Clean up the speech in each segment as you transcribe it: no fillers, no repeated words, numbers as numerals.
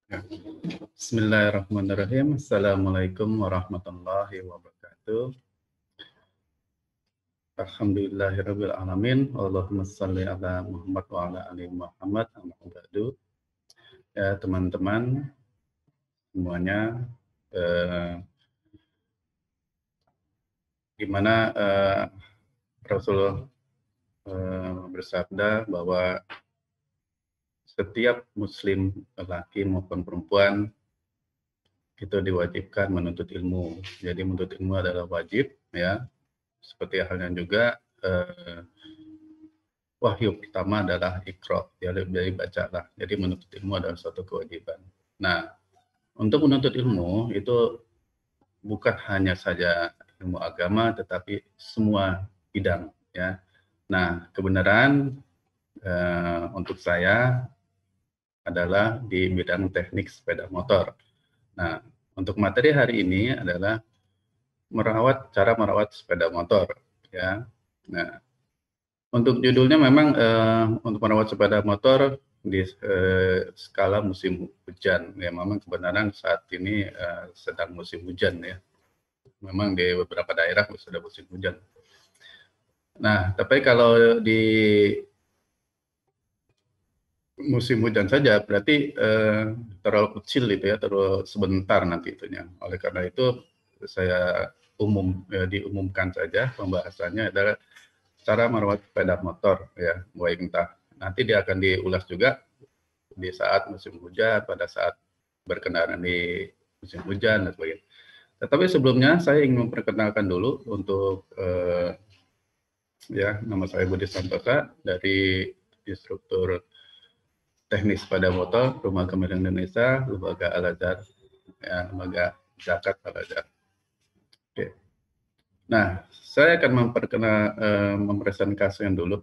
Ya. Bismillahirrahmanirrahim. Assalamualaikum warahmatullahi wabarakatuh. Alhamdulillahirabbil alamin. Allahumma shalli ala Muhammad wa ala ali Muhammad. Amma ba'du. Ya, teman-teman semuanya, di mana Rasul bersabda bahwa setiap muslim lelaki maupun perempuan itu diwajibkan menuntut ilmu. Jadi menuntut ilmu adalah wajib, ya. Seperti halnya juga wahyu pertama adalah Iqra, jadi bacalah. Jadi menuntut ilmu adalah suatu kewajiban. Nah, untuk menuntut ilmu itu bukan hanya saja ilmu agama, tetapi semua bidang, ya. Nah, kebenaran untuk saya adalah di bidang teknik sepeda motor. Nah, untuk materi hari ini adalah cara merawat sepeda motor, ya. Nah, untuk judulnya memang untuk merawat sepeda motor di skala musim hujan, ya. Memang kebenaran saat ini sedang musim hujan, ya. Memang di beberapa daerah sudah musim hujan. Nah, tapi kalau di musim hujan saja berarti terlalu kecil itu, ya, terlalu sebentar nanti itunya. Oleh karena itu saya diumumkan saja pembahasannya adalah cara merawat sepeda motor, ya, baik entah nanti dia akan diulas juga di saat musim hujan, pada saat berkendara di musim hujan dan sebagainya. Tetapi sebelumnya saya ingin memperkenalkan dulu untuk ya, nama saya Budi Santosa dari instruktur teknik sepeda motor Rumah Kemiring Indonesia, Lembaga Al-Azhar, ya, Lembaga Zakat Al-Azhar. Oke. Nah, saya akan mempresentasikan dulu,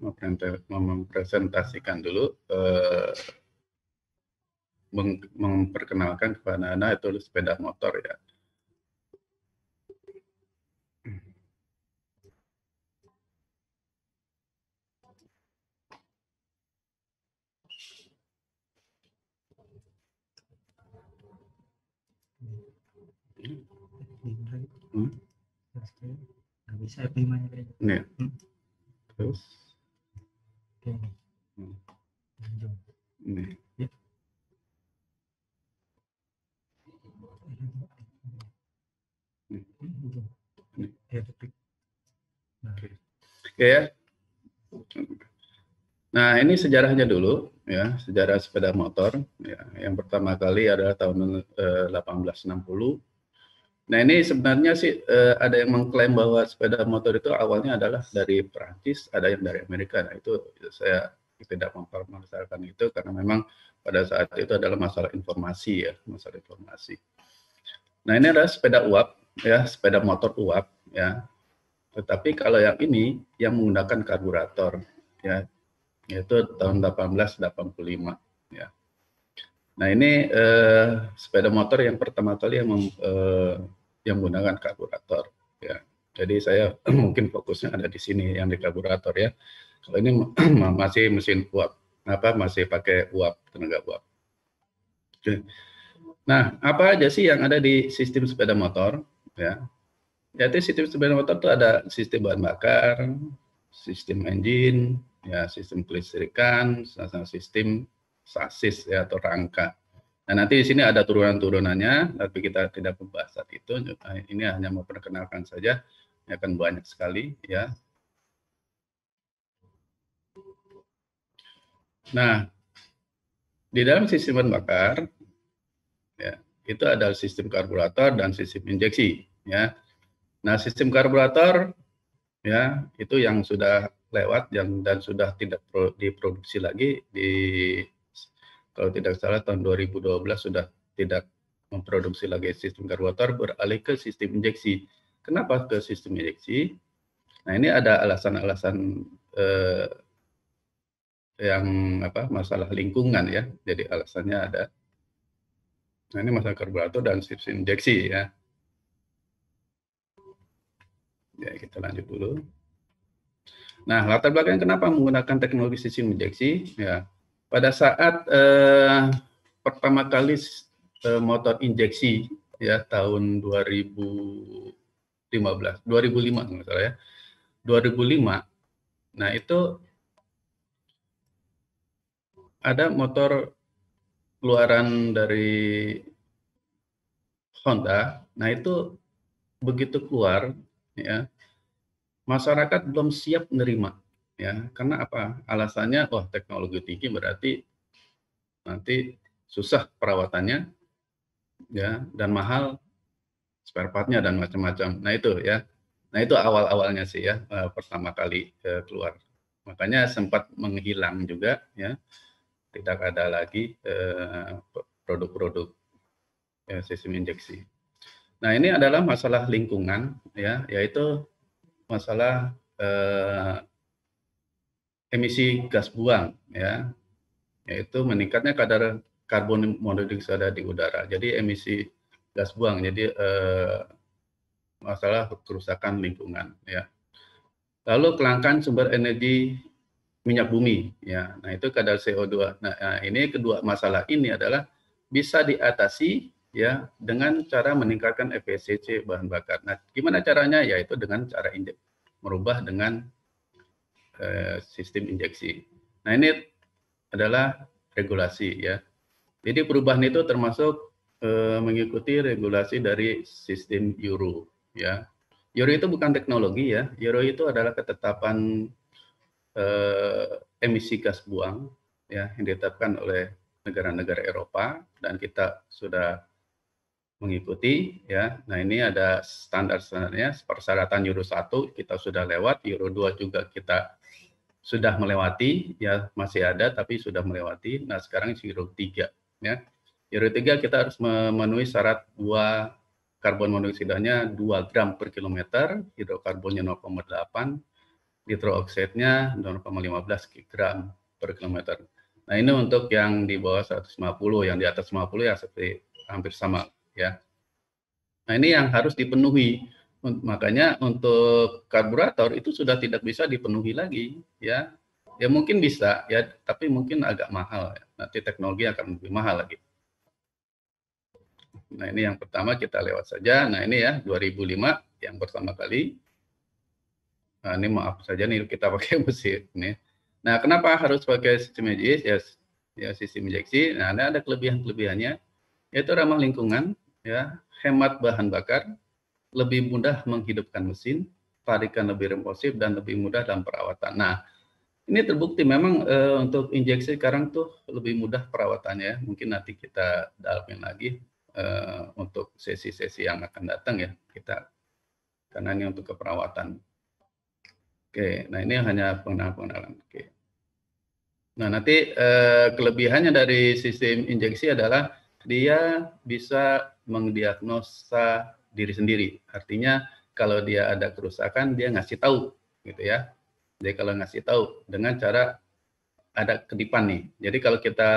memperkenalkan kepada Anda itu sepeda motor, ya. Nggak bisa F5-nya kayaknya. Nih. Terus. Oke. Nih. Ya. Oke, ya. Nah, ini sejarahnya dulu, ya, sejarah sepeda motor, ya. Yang pertama kali adalah tahun 1860. Nah, ini sebenarnya sih ada yang mengklaim bahwa sepeda motor itu awalnya adalah dari Perancis, ada yang dari Amerika. Nah, itu saya tidak mempermasalahkan itu karena memang pada saat itu adalah masalah informasi, ya, masalah informasi. Nah, ini adalah sepeda uap, ya, sepeda motor uap, ya. Tetapi kalau yang ini yang menggunakan karburator, ya, yaitu tahun 1885, ya. Nah, ini sepeda motor yang pertama kali yang menggunakan karburator, ya. Jadi saya mungkin fokusnya ada di sini yang di karburator, ya. Kalau ini masih mesin uap, masih pakai uap, tenaga uap. Oke. Nah, apa aja sih yang ada di sistem sepeda motor, ya? Jadi sistem sepeda motor itu ada sistem bahan bakar, sistem engine, ya, sistem kelistrikan, sistem sasis, ya, atau rangka. Nah, nanti di sini ada turunan-turunannya, tapi kita tidak membahas saat itu. Ini hanya memperkenalkan saja, akan banyak sekali, ya. Nah, di dalam sistem bahan bakar, ya, itu ada sistem karburator dan sistem injeksi, ya. Nah, sistem karburator, ya, itu yang sudah lewat dan sudah tidak diproduksi lagi kalau tidak salah tahun 2012 sudah tidak memproduksi lagi sistem karburator, beralih ke sistem injeksi. Kenapa ke sistem injeksi? Nah, ini ada alasan-alasan yang masalah lingkungan, ya. Jadi alasannya ada. Nah, ini masalah karburator dan sistem injeksi, ya. Ya, kita lanjut dulu. Nah, latar belakang kenapa menggunakan teknologi sistem injeksi, ya. Pada saat pertama kali motor injeksi ya tahun 2005 nggak salah ya, 2005. Nah itu ada motor keluaran dari Honda. Nah itu begitu keluar ya, masyarakat belum siap menerima ya, karena apa? Alasannya wah teknologi tinggi berarti nanti susah perawatannya ya, dan mahal spare part-nya dan macam-macam. Nah itu ya. Nah itu awal-awalnya sih ya, pertama kali keluar. Makanya sempat menghilang juga ya. Tidak ada lagi produk-produk sistem injeksi. Nah ini adalah masalah lingkungan ya, yaitu masalah emisi gas buang ya, yaitu meningkatnya kadar karbon monoksida di udara. Jadi emisi gas buang, jadi masalah kerusakan lingkungan ya. Lalu kelangkaan sumber energi minyak bumi ya. Nah, itu kadar CO2. Nah, ini kedua masalah ini adalah bisa diatasi ya dengan cara meningkatkan efisiensi bahan bakar. Nah, gimana caranya? Yaitu dengan cara merubah dengan sistem injeksi. Nah, ini adalah regulasi ya. Jadi perubahan itu termasuk mengikuti regulasi dari sistem Euro ya. Euro itu bukan teknologi ya. Euro itu adalah ketetapan emisi gas buang ya yang ditetapkan oleh negara-negara Eropa, dan kita sudah mengikuti ya. Nah, ini ada standar-standarnya. Persyaratan Euro 1 kita sudah lewat, Euro 2 juga kita sudah melewati ya, masih ada tapi sudah melewati. Nah, sekarang Euro 3 ya. Euro 3 kita harus memenuhi syarat karbon monoksidanya 2 gram per kilometer, hidrokarbonnya 0,8, nitrooksidnya 0,15 gram per kilometer. Nah, ini untuk yang di bawah 150, yang di atas 50 ya seperti hampir sama ya. Nah, ini yang harus dipenuhi. Makanya untuk karburator itu sudah tidak bisa dipenuhi lagi ya. Ya mungkin bisa ya, tapi mungkin agak mahal ya. Nanti teknologi akan lebih mahal lagi. Nah, ini yang pertama kita lewat saja. Nah, ini ya 2005 yang pertama kali. Nah, ini maaf saja nih kita pakai mesin ini. Nah, kenapa harus pakai sistem injeksi? Ya sistem injeksi. Nah, ada kelebihan-kelebihannya, yaitu ramah lingkungan, ya, hemat bahan bakar, lebih mudah menghidupkan mesin, tarikan lebih responsif dan lebih mudah dalam perawatan. Nah, ini terbukti memang untuk injeksi sekarang tuh lebih mudah perawatannya. Mungkin nanti kita dalamin lagi untuk sesi-sesi yang akan datang ya kita, karena ini untuk keperawatan. Oke, nah ini hanya pengenalan. Oke. Nah, nanti kelebihannya dari sistem injeksi adalah dia bisa mendiagnosa diri sendiri. Artinya kalau dia ada kerusakan dia ngasih tahu gitu ya. Jadi kalau ngasih tahu dengan cara ada kedipan nih. Jadi kalau kita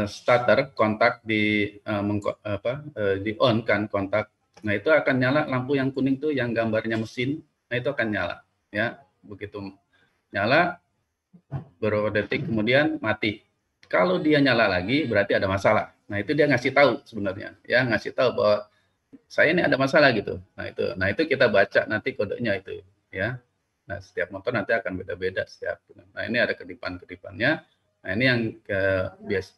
starter kontak di on kan kontak, nah itu akan nyala lampu yang kuning tuh yang gambarnya mesin. Nah, itu akan nyala ya. Begitu nyala beberapa detik kemudian mati. Kalau dia nyala lagi berarti ada masalah. Nah, itu dia ngasih tahu sebenarnya ya, ngasih tahu bahwa saya ini ada masalah gitu. Nah itu kita baca nanti kodenya itu ya. Nah, setiap motor nanti akan beda-beda setiap. Nah, ini ada kedipan-kedipannya. Nah, ini yang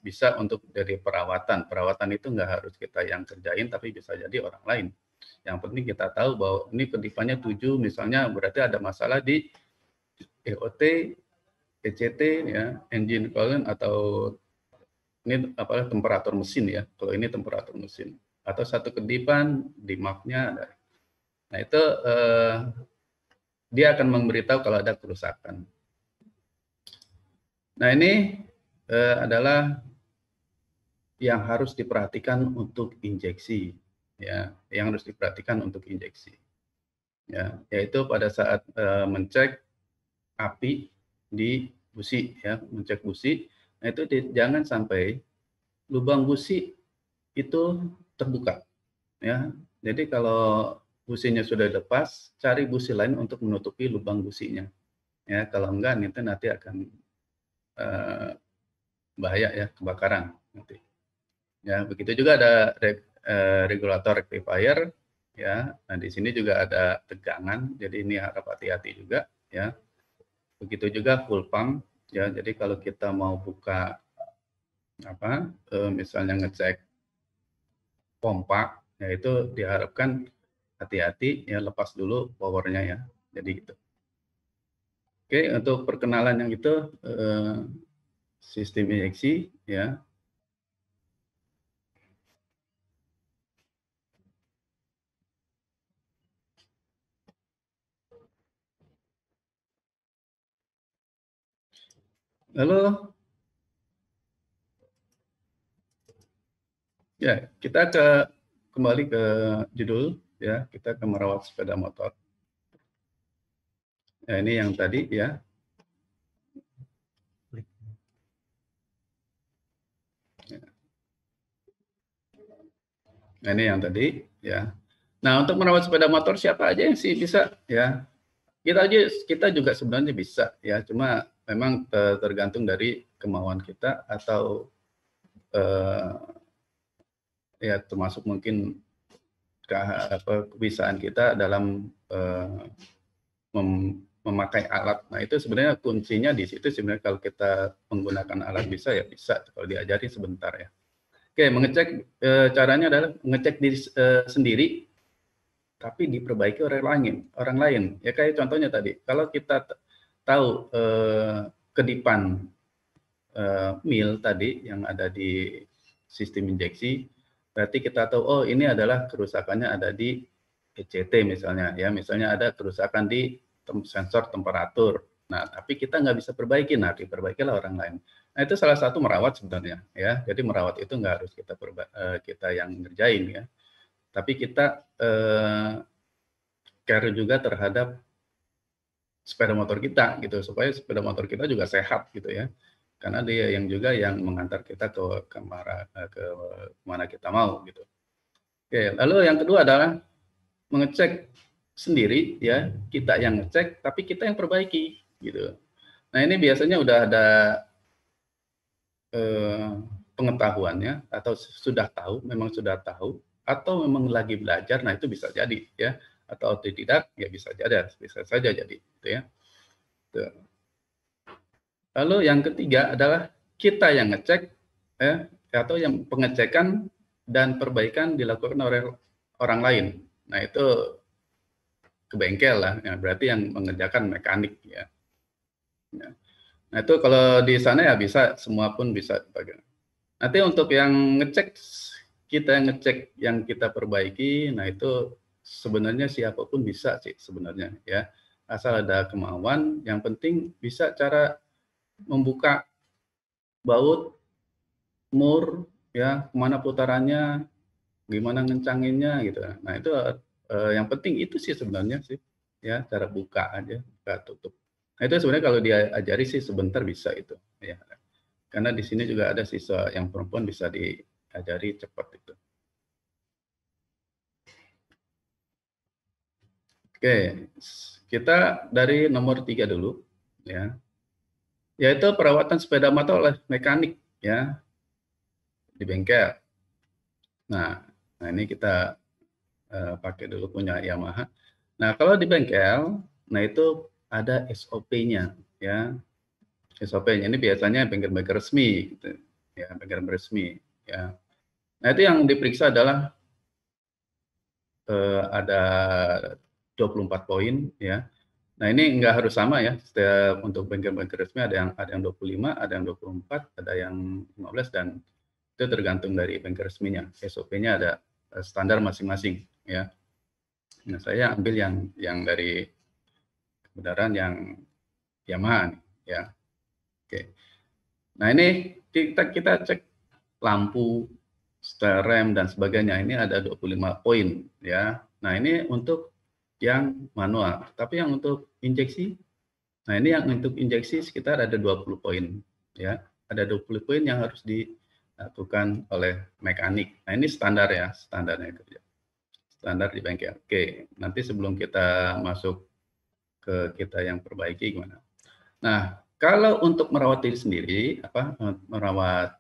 bisa untuk dari perawatan. Perawatan itu nggak harus kita yang kerjain, tapi bisa jadi orang lain. Yang penting kita tahu bahwa ini kedipannya 7, misalnya berarti ada masalah di EOT, ECT, ya, engine coolant, atau ini apa temperatur mesin ya. Kalau ini temperatur mesin. Atau satu kedipan di map-nya ada. Nah, itu dia akan memberitahu kalau ada kerusakan. Nah, ini adalah yang harus diperhatikan untuk injeksi ya, yang harus diperhatikan untuk injeksi ya, yaitu pada saat mencek api di busi ya, mencek busi. Nah, itu jangan sampai lubang busi itu terbuka ya. Jadi kalau businya sudah lepas, cari busi lain untuk menutupi lubang businya ya. Kalau enggak nanti akan bahaya ya, kebakaran nanti. Ya, begitu juga ada regulator rectifier, ya. Nah, di sini juga ada tegangan, jadi ini harap hati-hati juga, ya. Begitu juga full pump, ya. Jadi kalau kita mau buka misalnya ngecek pompa, ya itu diharapkan hati-hati, ya, lepas dulu powernya, ya. Jadi gitu. Oke, untuk perkenalan yang itu sistem injeksi, ya. Lalu ya, kita kembali ke judul, ya, kita ke merawat sepeda motor. Nah, ini yang tadi, ya. Nah, ini yang tadi, ya. Nah, untuk merawat sepeda motor siapa aja yang sih bisa, ya. Kita juga sebenarnya bisa, ya. Cuma memang tergantung dari kemauan kita atau ya termasuk mungkin kebisaan kita dalam memakai alat. Nah, itu sebenarnya kuncinya di situ sebenarnya kalau kita menggunakan alat bisa, ya bisa kalau diajari sebentar, ya. Oke, mengecek caranya adalah mengecek diri sendiri tapi diperbaiki orang lain. Ya kayak contohnya tadi, kalau kita tahu kedipan mil tadi yang ada di sistem injeksi, berarti kita tahu oh ini adalah kerusakannya ada di ECT misalnya, ya misalnya ada kerusakan di sensor temperatur. Nah, tapi kita nggak bisa perbaiki, nah diperbaikilah orang lain. Nah, itu salah satu merawat sebenarnya, ya. Jadi merawat itu nggak harus kita yang ngerjain, ya. Tapi kita care juga terhadap sepeda motor kita gitu supaya sepeda motor kita juga sehat gitu, ya. Karena dia yang juga yang mengantar kita ke mana kita mau gitu. Oke, lalu yang kedua adalah mengecek sendiri, ya, kita yang ngecek tapi kita yang perbaiki gitu. Nah, ini biasanya udah ada pengetahuannya atau memang sudah tahu atau memang lagi belajar, nah itu bisa jadi, ya, atau tidak ya bisa saja jadi gitu, ya. Tuh. Lalu yang ketiga adalah kita yang ngecek, ya, atau yang pengecekan dan perbaikan dilakukan oleh orang lain. Nah, itu ke bengkel lah, ya, berarti yang mengerjakan mekanik, ya. Ya. Nah, itu kalau di sana ya bisa, semua pun bisa. Nanti untuk yang ngecek, kita yang ngecek yang kita perbaiki, nah itu sebenarnya siapapun bisa sih sebenarnya, ya. Asal ada kemauan, yang penting bisa cara membuka baut, mur, ya, kemana putarannya, gimana ngencanginnya gitu. Nah, itu yang penting itu sih sebenarnya sih, ya, cara buka aja, buka tutup. Nah, itu sebenarnya kalau diajari sih sebentar bisa itu, ya. Karena di sini juga ada siswa yang perempuan bisa diajari cepat itu. Oke, kita dari nomor 3 dulu, ya. Yaitu perawatan sepeda motor oleh mekanik, ya, di bengkel. Nah, ini kita pakai dulu punya Yamaha. Nah, kalau di bengkel, nah itu ada SOP-nya, ya. SOP-nya ini biasanya bengkel-bengkel resmi, gitu. Ya, bengkel resmi, ya. Nah, itu yang diperiksa adalah ada 24 poin, ya. Nah, ini enggak harus sama, ya. Setiap untuk bengkel-bengkel resmi ada yang 25, ada yang 24, ada yang 15, dan itu tergantung dari bengkel resminya. SOP-nya ada standar masing-masing, ya. Nah, saya ambil yang dari kendaraan yang Yamaha, ya. Oke. Nah, ini kita cek lampu, setel rem dan sebagainya. Ini ada 25 poin, ya. Nah, ini untuk yang manual. Tapi yang untuk injeksi, nah ini yang untuk injeksi sekitar ada 20 poin, ya. Ada 20 poin yang harus dilakukan oleh mekanik. Nah, ini standar, ya, standarnya kerja. Standar di bengkel. Oke, nanti sebelum kita masuk ke kita yang perbaiki gimana. Nah, kalau untuk merawat diri sendiri, merawat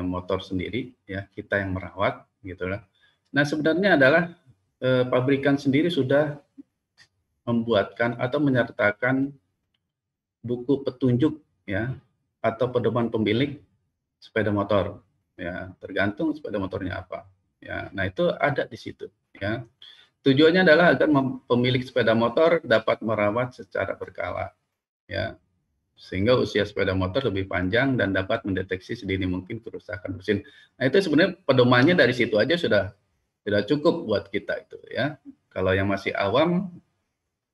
motor sendiri, ya kita yang merawat, gitu lah. Nah sebenarnya adalah pabrikan sendiri sudah membuatkan atau menyertakan buku petunjuk, ya, atau pedoman pemilik sepeda motor, ya tergantung sepeda motornya apa, ya. Nah itu ada di situ, ya. Tujuannya adalah agar pemilik sepeda motor dapat merawat secara berkala, ya, sehingga usia sepeda motor lebih panjang dan dapat mendeteksi sedini mungkin kerusakan mesin. Nah itu sebenarnya pedomannya dari situ aja sudah cukup buat kita itu, ya. Kalau yang masih awam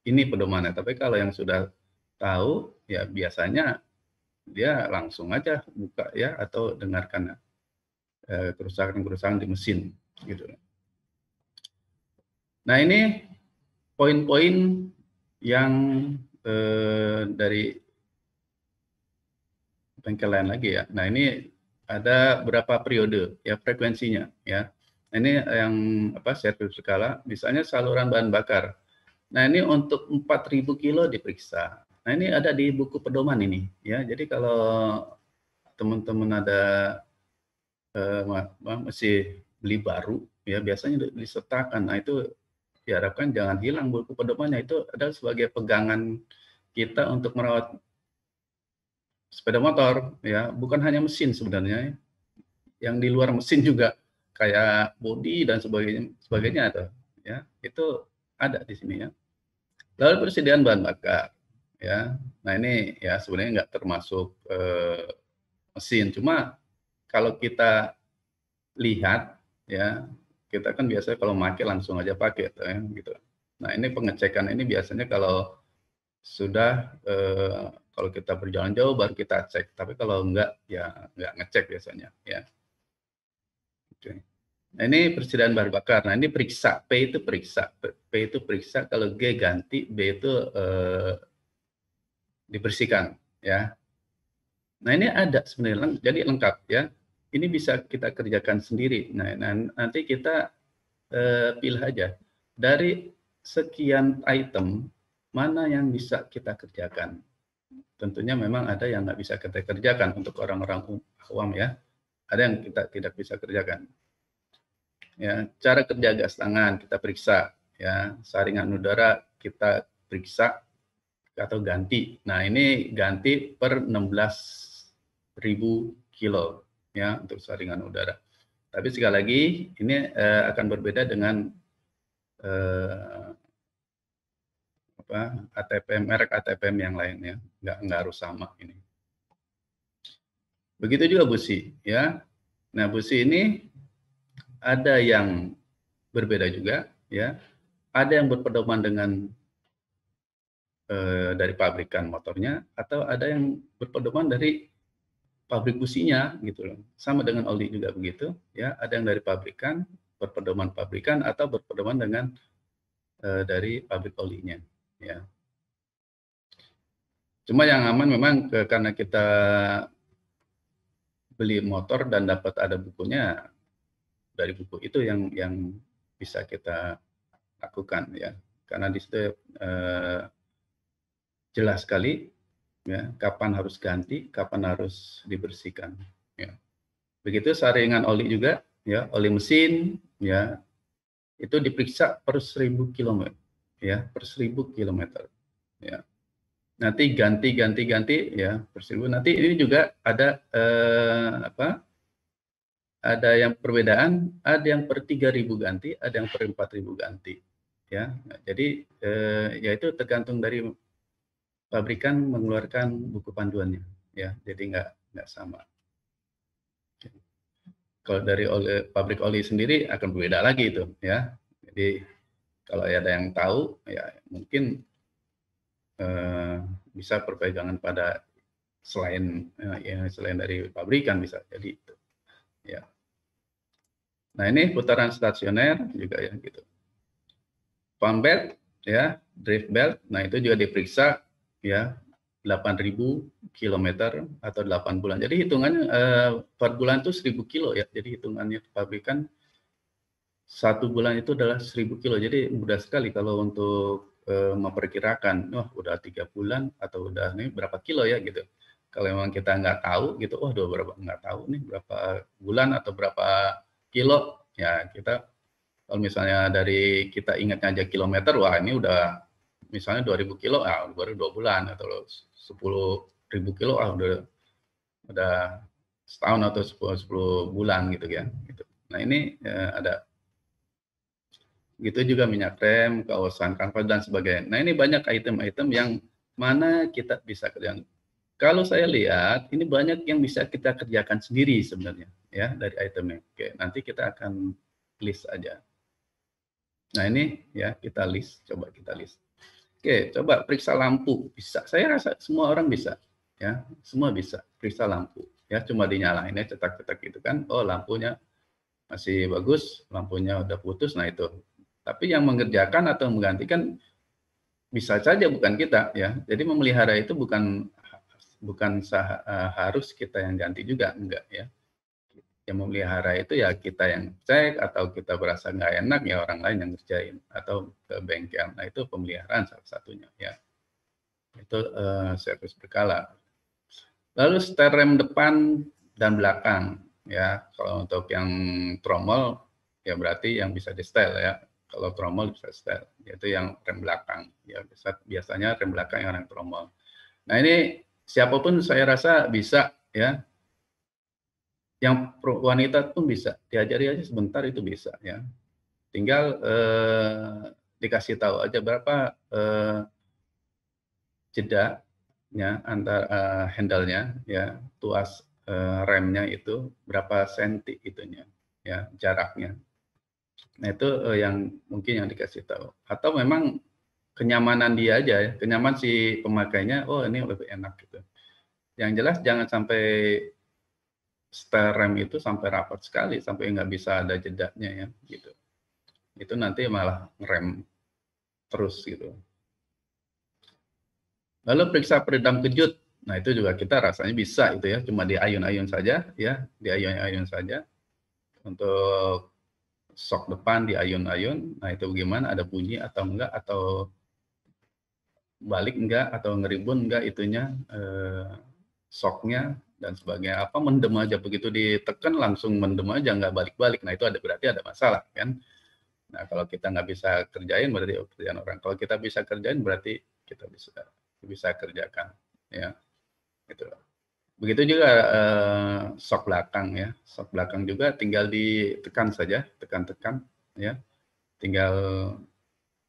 ini pedomannya, tapi kalau yang sudah tahu ya biasanya dia langsung aja buka ya atau dengarkan kerusakan-kerusakan di mesin gitu. Nah ini poin-poin yang dari bengkel lain lagi ya. Nah ini ada berapa periode ya frekuensinya ya. Ini yang servis berkala, misalnya saluran bahan bakar. Nah ini untuk 4.000 kilo diperiksa. Nah ini ada di buku pedoman ini ya. Jadi kalau teman-teman ada masih beli baru ya biasanya disertakan. Nah itu diharapkan jangan hilang buku pedomannya, itu adalah sebagai pegangan kita untuk merawat sepeda motor ya, bukan hanya mesin sebenarnya, yang di luar mesin juga kayak bodi dan sebagainya tuh ya, itu ada di sini ya. Lalu persediaan bahan bakar ya. Nah ini ya sebenarnya nggak termasuk mesin, cuma kalau kita lihat ya, kita kan biasanya kalau pakai langsung aja pakai ya, gitu. Nah ini pengecekan ini biasanya kalau sudah kalau kita berjalan jauh baru kita cek, tapi kalau enggak ya enggak ngecek biasanya ya. Oke. Nah ini persediaan bahan bakar. Nah ini periksa, P itu periksa, P itu periksa, kalau G ganti, B itu dibersihkan ya. Nah ini ada sebenarnya, jadi lengkap ya. Ini bisa kita kerjakan sendiri. Nah nanti kita pilih aja dari sekian item mana yang bisa kita kerjakan. Tentunya memang ada yang nggak bisa kita kerjakan untuk orang-orang awam ya. Ada yang kita tidak bisa kerjakan. Ya, cara kerja gas tangan kita periksa, ya, saringan udara kita periksa atau ganti. Nah ini ganti per 16.000 kilo ya untuk saringan udara. Tapi sekali lagi ini akan berbeda dengan ATPM, merek ATPM yang lainnya, nggak harus sama ini. Begitu juga busi ya. Nah busi ini ada yang berbeda juga ya. Ada yang berpedoman dengan dari pabrikan motornya, atau ada yang berpedoman dari pabrik businya gitu loh. Sama dengan oli juga begitu ya. Ada yang dari pabrikan, berpedoman pabrikan, atau berpedoman dengan dari pabrik olinya ya. Cuma yang aman memang karena kita beli motor dan dapat ada bukunya, dari buku itu yang bisa kita lakukan ya, karena di situ jelas sekali ya kapan harus ganti, kapan harus dibersihkan ya. Begitu saringan oli juga ya, oli mesin ya, itu diperiksa per 1.000 km ya, per 1.000 km ya. Nanti ganti ya per 1.000. Nanti ini juga ada ada yang perbedaan, ada yang per 3.000 ganti, ada yang per 4.000 ganti ya. Nah, jadi ya itu tergantung dari pabrikan mengeluarkan buku panduannya ya, jadi nggak sama. Kalau dari pabrik oli sendiri akan berbeda lagi itu ya. Jadi kalau ada yang tahu ya mungkin bisa perpegangan pada selain dari pabrikan bisa jadi itu ya. Nah ini putaran stasioner juga ya gitu. Pump belt ya, drift belt, nah itu juga diperiksa ya 8.000 km atau 8 bulan. Jadi hitungannya per bulan itu 1.000 kilo ya. Jadi hitungannya pabrikan 1 bulan itu adalah 1.000 kilo. Jadi mudah sekali kalau untuk memperkirakan, wah udah 3 bulan atau udah nih berapa kilo ya gitu. Kalau memang kita nggak tahu gitu, oh nggak tahu nih berapa bulan atau berapa kilo, ya kita kalau misalnya dari kita ingatnya aja kilometer, wah ini udah misalnya 2000 kilo, baru 2 bulan, atau 10.000 kilo, udah setahun atau 10 bulan gitu ya. Gitu. Nah ini ada gitu juga minyak rem, kawasan kanvas dan sebagainya. Nah ini banyak item-item yang mana kita bisa kerjakan. Kalau saya lihat ini banyak yang bisa kita kerjakan sendiri sebenarnya ya dari itemnya. Oke, nanti kita akan list aja. Nah ini ya kita list, coba kita list. Oke, coba periksa lampu. Bisa, saya rasa semua orang bisa. Ya, semua bisa periksa lampu. Ya, cuma dinyalain ya cetak-cetak gitu kan. Oh, lampunya masih bagus, lampunya udah putus. Nah itu. Tapi yang mengerjakan atau menggantikan bisa saja bukan kita ya. Jadi memelihara itu bukan harus kita yang ganti juga, enggak ya. Yang memelihara itu ya kita yang cek, atau kita berasa nggak enak ya orang lain yang ngerjain, atau ke bengkel. Nah itu pemeliharaan salah satunya ya. Itu servis berkala. Lalu setel rem depan dan belakang ya. Kalau untuk yang tromol ya berarti yang bisa di setel ya. Kalau tromol bisa setel, yaitu yang rem belakang ya. Biasanya rem belakang yang tromol. Nah ini siapapun saya rasa bisa ya. Yang wanita pun bisa, diajari aja sebentar itu bisa ya. Tinggal dikasih tahu aja berapa jedanya antara handle-nya ya, tuas remnya itu berapa senti itunya ya, jaraknya. Nah itu yang mungkin yang dikasih tahu. Atau memang kenyamanan dia aja ya, kenyaman si pemakainya, oh ini lebih enak gitu. Yang jelas jangan sampai setel rem itu sampai rapat sekali, sampai nggak bisa ada jedanya ya gitu. Itu nanti malah ngerem terus gitu. Lalu periksa peredam kejut. Nah itu juga kita rasanya bisa itu ya, cuma diayun-ayun saja ya, diayun-ayun saja. Untuk sok depan diayun-ayun. Nah itu bagaimana, ada bunyi atau enggak, atau balik enggak, atau ngeribun enggak itunya soknya dan sebagainya. Apa mendem aja, begitu ditekan langsung mendem aja, nggak balik-balik. Nah itu berarti ada masalah kan. Nah kalau kita nggak bisa kerjain berarti kerjaan orang. Kalau kita bisa kerjain berarti kita bisa kerjakan ya gitu. Begitu juga sok belakang ya. Sok belakang juga tinggal ditekan saja, tekan-tekan ya. Tinggal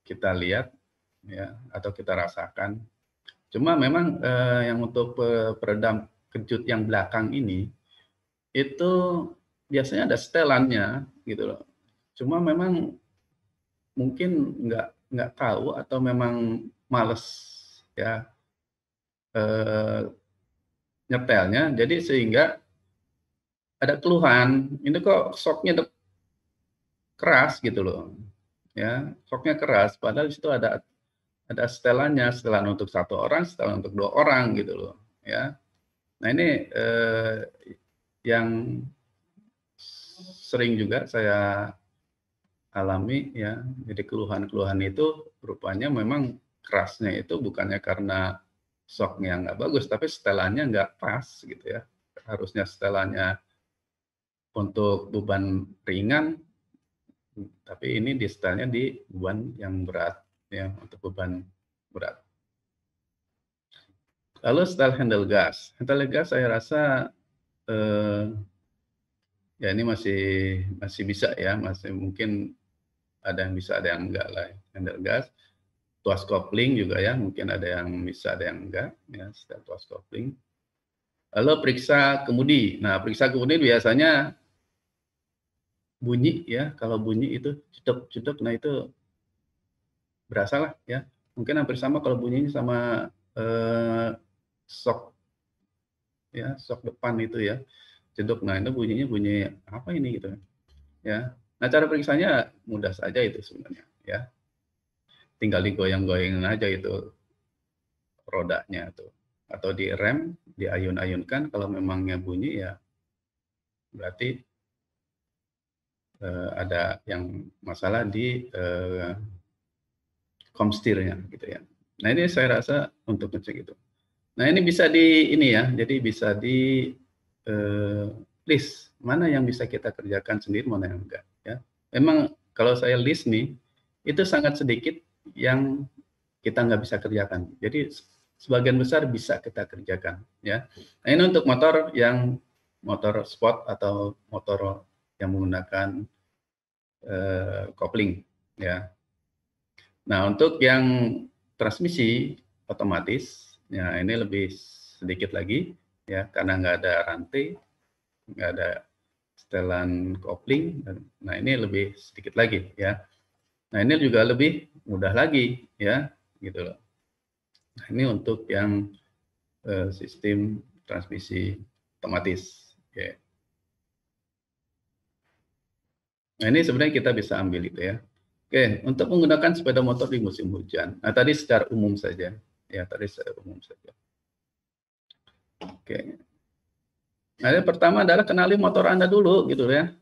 kita lihat ya, atau kita rasakan. Cuma memang yang untuk peredam kejut yang belakang ini itu biasanya ada setelannya gitu loh. Cuma memang mungkin nggak tahu atau memang males ya nyetelnya, jadi sehingga ada keluhan, ini kok soknya keras gitu loh ya, soknya keras, padahal di situ ada setelannya, setelan untuk 1 orang, setelan untuk 2 orang gitu loh ya. Nah ini yang sering juga saya alami ya, jadi keluhan-keluhan itu rupanya memang kerasnya itu bukannya karena soknya nggak bagus, tapi setelannya nggak pas gitu ya. Harusnya setelannya untuk beban ringan, tapi ini di setelnya di beban yang berat ya, untuk beban berat. Lalu setel handle gas. Handle gas saya rasa ya ini masih bisa ya, masih mungkin ada yang bisa, ada yang enggak lah. Handle gas, tuas kopling juga ya, mungkin ada yang bisa, ada yang enggak ya, setel tuas kopling. Lalu periksa kemudi. Nah, periksa kemudi biasanya bunyi ya, kalau bunyi itu cedek-cedek, nah itu berasa lah ya. Mungkin hampir sama kalau bunyinya sama sok ya, sok depan itu ya, cedek. Nah, itu bunyinya bunyi apa ini gitu ya. Nah, cara periksanya mudah saja itu sebenarnya ya. Tinggal digoyang-goyangin aja itu rodanya tuh, atau direm, diayun-ayunkan. Kalau memangnya bunyi ya berarti ada yang masalah di komstirnya gitu ya. Nah ini saya rasa untuk ngecek itu. Nah, ini bisa di ini ya, jadi bisa di list mana yang bisa kita kerjakan sendiri, mana yang enggak ya. Memang kalau saya list nih, itu sangat sedikit yang kita nggak bisa kerjakan. Jadi sebagian besar bisa kita kerjakan ya. Nah, ini untuk motor yang motor sport atau motor yang menggunakan kopling ya. Nah, untuk yang transmisi otomatis, ya ini lebih sedikit lagi ya, karena nggak ada rantai, nggak ada setelan kopling. Nah, ini lebih sedikit lagi ya. Nah, ini juga lebih mudah lagi ya, gitu loh. Nah, ini untuk yang sistem transmisi otomatis. Oke. Nah, ini sebenarnya kita bisa ambil itu ya. Oke, untuk menggunakan sepeda motor di musim hujan. Nah, tadi secara umum saja. Ya, tadi secara umum saja. Oke. Nah, yang pertama adalah kenali motor Anda dulu, gitu ya.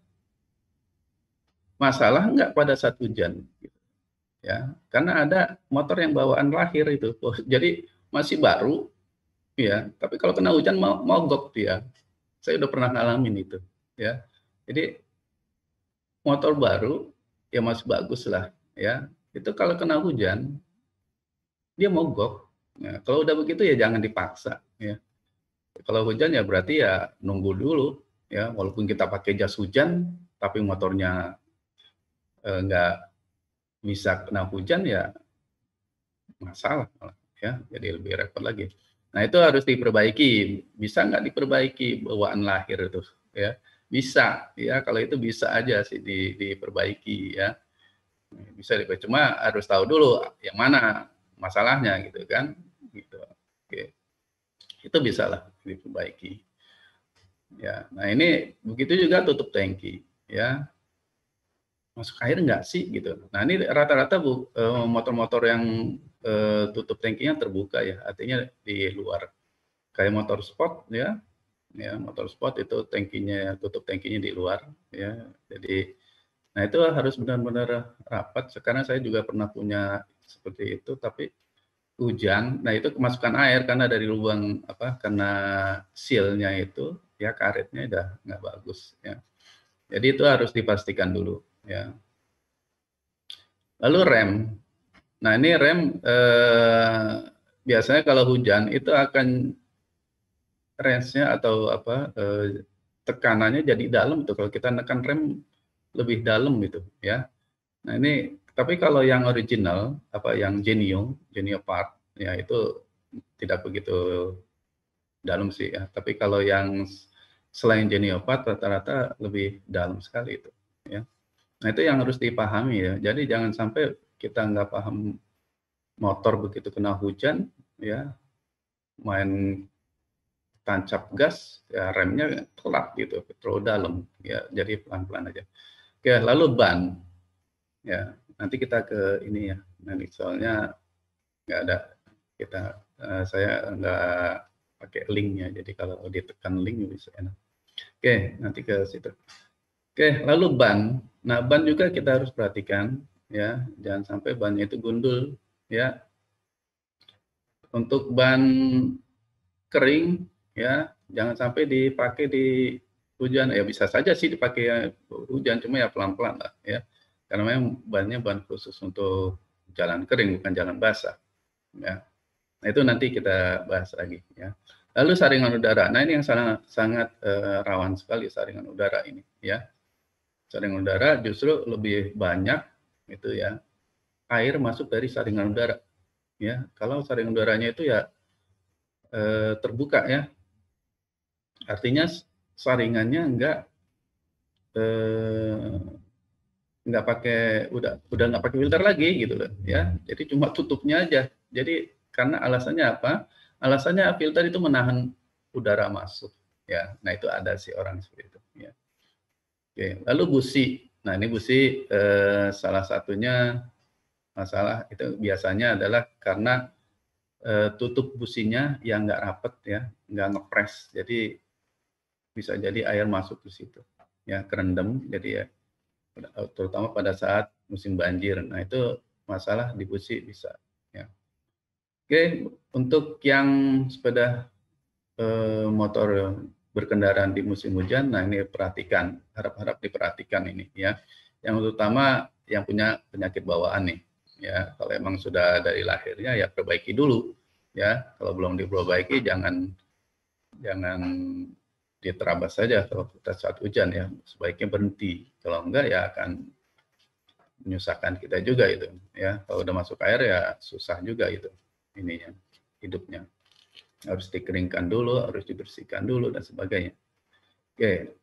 Masalah nggak pada saat hujan, gitu, ya. Karena ada motor yang bawaan lahir itu. Jadi masih baru, ya. Tapi kalau kena hujan mogok dia. Saya udah pernah ngalamin itu, ya. Jadi motor baru, ya masih bagus lah, ya. Itu kalau kena hujan, dia mogok. Nah, kalau udah begitu ya jangan dipaksa, ya. Kalau hujan ya berarti ya nunggu dulu, ya. Walaupun kita pakai jas hujan, tapi motornya nggak bisa kena hujan ya masalah, ya. Jadi lebih repot lagi. Nah, itu harus diperbaiki. Bisa nggak diperbaiki bawaan lahir itu, ya? Bisa, ya. Kalau itu bisa aja sih diperbaiki, ya. Bisa diperbaiki. Cuma harus tahu dulu yang mana masalahnya gitu kan, gitu. Oke. Itu bisalah diperbaiki. Ya. Nah, ini begitu juga tutup tangki, ya. Masuk air nggak sih gitu. Nah, ini rata-rata motor-motor yang tutup tangkinya terbuka ya, artinya di luar. Kayak motor sport ya, ya motor sport itu tangkinya tutup tangkinya di luar ya. Jadi nah itu harus benar-benar rapat. Sekarang saya juga pernah punya seperti itu, tapi hujan, nah itu kemasukan air karena dari lubang apa karena sealnya itu ya karetnya udah nggak bagus ya. Jadi itu harus dipastikan dulu ya. Lalu rem. Nah, ini rem biasanya kalau hujan itu akan range-nya atau apa tekanannya jadi dalam tuh kalau kita nekan rem lebih dalam gitu ya. Nah, ini tapi kalau yang original apa yang Genio part ya itu tidak begitu dalam sih ya. Tapi kalau yang selain Genio part rata-rata lebih dalam sekali itu ya. Nah, itu yang harus dipahami ya. Jadi jangan sampai kita nggak paham motor begitu kena hujan ya main tancap gas ya remnya telat gitu terlalu dalam ya jadi pelan-pelan aja. Oke, lalu ban ya nanti kita ke ini ya nanti soalnya nggak ada kita saya nggak pakai linknya jadi kalau ditekan link bisa enak. Oke, nanti ke situ. Oke, lalu ban. Nah, ban juga kita harus perhatikan ya jangan sampai bannya itu gundul ya. Untuk ban kering ya jangan sampai dipakai di hujan ya bisa saja sih dipakai hujan cuma ya pelan-pelan lah ya karena memang bannya ban khusus untuk jalan kering bukan jalan basah ya. Nah, itu nanti kita bahas lagi ya. Lalu saringan udara. Nah, ini yang sangat sangat rawan sekali saringan udara ini ya. Saringan udara justru lebih banyak itu ya air masuk dari saringan udara ya. Kalau saringan udaranya itu ya terbuka ya. Artinya saringannya eh, nggak pakai udah nggak pakai filter lagi gitu loh ya. Jadi cuma tutupnya aja. Jadi karena alasannya apa? Alasannya filter itu menahan udara masuk ya. Nah, itu ada sih orang seperti itu ya. Oke, lalu busi. Nah, ini busi salah satunya masalah itu biasanya adalah karena tutup businya yang nggak rapet ya, nggak ngepres. Jadi bisa jadi air masuk ke situ ya kerendam jadi ya terutama pada saat musim banjir. Nah, itu masalah di busi bisa ya. Oke, untuk yang sepeda motor berkendaraan di musim hujan, nah ini perhatikan, harap-harap diperhatikan ini ya. Yang utama yang punya penyakit bawaan nih, ya. Kalau emang sudah dari lahirnya ya perbaiki dulu, ya. Kalau belum diperbaiki jangan diterabas saja kalau kita saat hujan ya. Sebaiknya berhenti. Kalau enggak ya akan menyusahkan kita juga itu, ya. Kalau udah masuk air ya susah juga itu ininya hidupnya. Harus dikeringkan dulu, harus dibersihkan dulu dan sebagainya. Oke.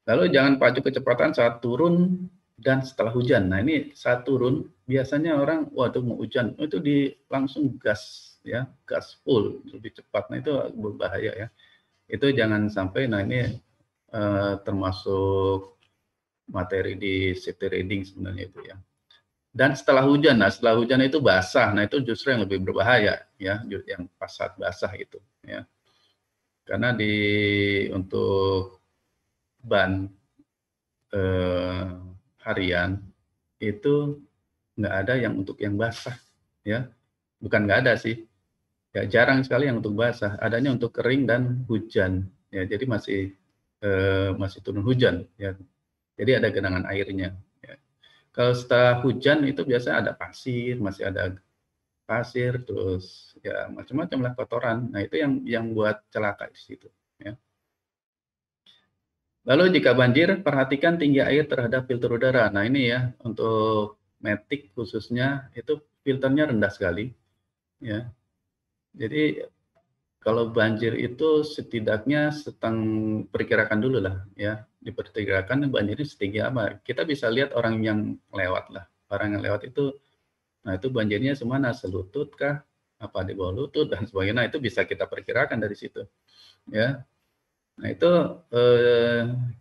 Lalu jangan pacu kecepatan saat turun dan setelah hujan. Nah, ini saat turun biasanya orang waduh mau hujan, itu langsung gas ya, gas full lebih cepat. Nah, itu berbahaya ya. Itu jangan sampai, nah ini termasuk materi di safety reading sebenarnya itu ya. Dan setelah hujan, nah setelah hujan itu basah, nah itu justru yang lebih berbahaya ya, yang pas saat basah itu ya. Karena untuk ban harian itu nggak ada yang untuk yang basah ya, bukan nggak ada sih, ya jarang sekali yang untuk basah, adanya untuk kering dan hujan ya, jadi masih turun hujan ya, jadi ada genangan airnya ya. Kalau setelah hujan itu biasanya ada pasir, masih ada pasir, terus ya macam-macam lah kotoran. Nah itu yang buat celaka di situ ya. Lalu jika banjir, perhatikan tinggi air terhadap filter udara. Nah ini ya, untuk Matic khususnya itu filternya rendah sekali ya. Jadi kalau banjir itu setidaknya perkirakan dulu lah ya, diperkirakan banjirnya setinggi apa. Kita bisa lihat orang yang lewat lah. Orang yang lewat itu, nah itu banjirnya semana, selutut kah, apa di bawah lutut dan sebagainya. Nah, itu bisa kita perkirakan dari situ ya. Nah itu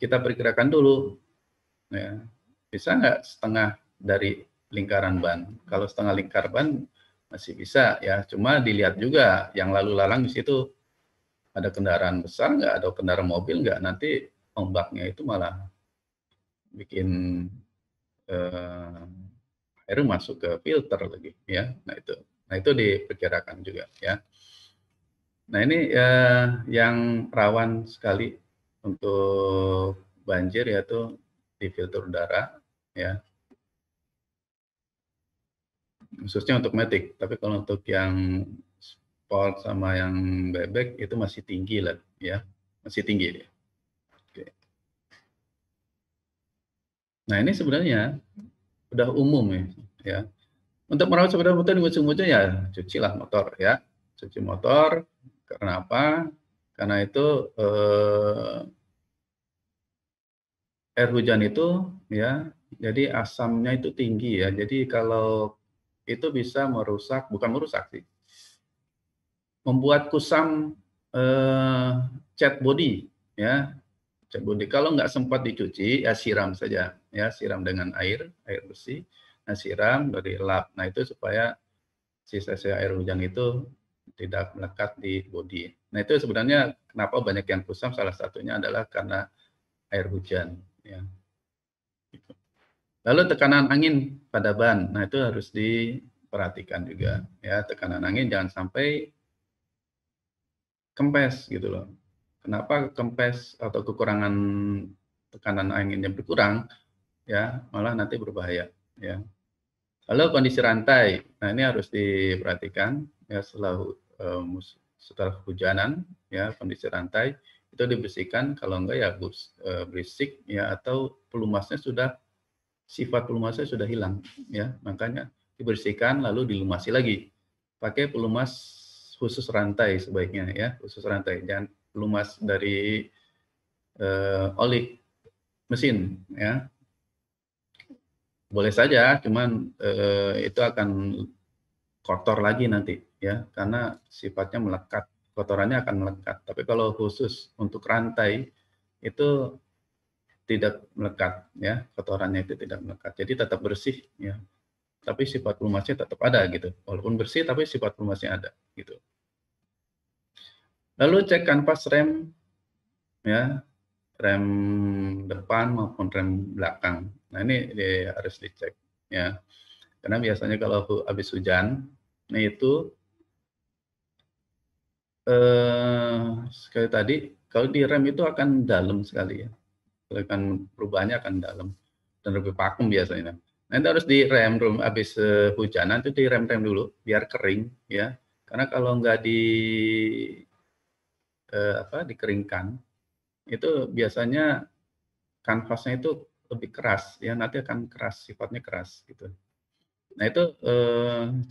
kita perkirakan dulu ya. Bisa nggak setengah dari lingkaran ban? Kalau setengah lingkar ban masih bisa ya, cuma dilihat juga yang lalu lalang di situ ada kendaraan besar nggak, ada kendaraan mobil nggak, nanti ombaknya itu malah bikin air masuk ke filter lagi ya. Nah itu diperkirakan juga ya. Nah ini yang rawan sekali untuk banjir yaitu di filter udara ya, khususnya untuk Matic. Tapi kalau untuk yang Sport sama yang bebek itu masih tinggi lah ya, masih tinggi dia. Oke. Nah ini sebenarnya udah umum ya. Untuk merawat sepeda motor di musim hujan ya cucilah motor ya, cuci motor. Karena apa? Karena itu air hujan itu ya, jadi asamnya itu tinggi ya. Jadi kalau itu bisa merusak, bukan merusak sih, membuat kusam cat body ya, cat body. Kalau nggak sempat dicuci ya siram saja ya, siram dengan air bersih. Nah siram dari lap. Nah itu supaya sisa-sisa air hujan itu tidak melekat di body. Nah itu sebenarnya kenapa banyak yang kusam, salah satunya adalah karena air hujan ya. Lalu tekanan angin pada ban, nah itu harus diperhatikan juga ya, tekanan angin jangan sampai kempes gitu loh. Kenapa kempes atau kekurangan tekanan anginnya berkurang ya, malah nanti berbahaya ya. Lalu kondisi rantai, nah ini harus diperhatikan ya, setelah hujanan ya, kondisi rantai itu dibersihkan, kalau enggak ya berisik ya, atau sifat pelumasnya sudah hilang ya, makanya dibersihkan lalu dilumasi lagi pakai pelumas khusus rantai sebaiknya ya, khusus rantai, jangan pelumas dari oli mesin ya. Boleh saja, cuman itu akan kotor lagi nanti ya, karena sifatnya melekat, kotorannya akan melekat. Tapi kalau khusus untuk rantai itu tidak melekat ya, kotorannya itu tidak melekat. Jadi tetap bersih ya. Tapi sifat pelumasnya tetap ada gitu. Walaupun bersih tapi sifat pelumasnya ada gitu. Lalu cek kanvas rem ya, rem depan maupun rem belakang. Nah ini harus dicek ya. Karena biasanya kalau habis hujan, nah itu sekali tadi kalau di rem itu akan dalam sekali ya, akan perubahannya akan dalam dan lebih vakum biasanya. Nah itu harus direm habis hujanan itu direm-rem dulu biar kering ya, karena kalau nggak dikeringkan itu biasanya kanvasnya itu lebih keras ya, nanti akan keras, sifatnya keras gitu. Nah itu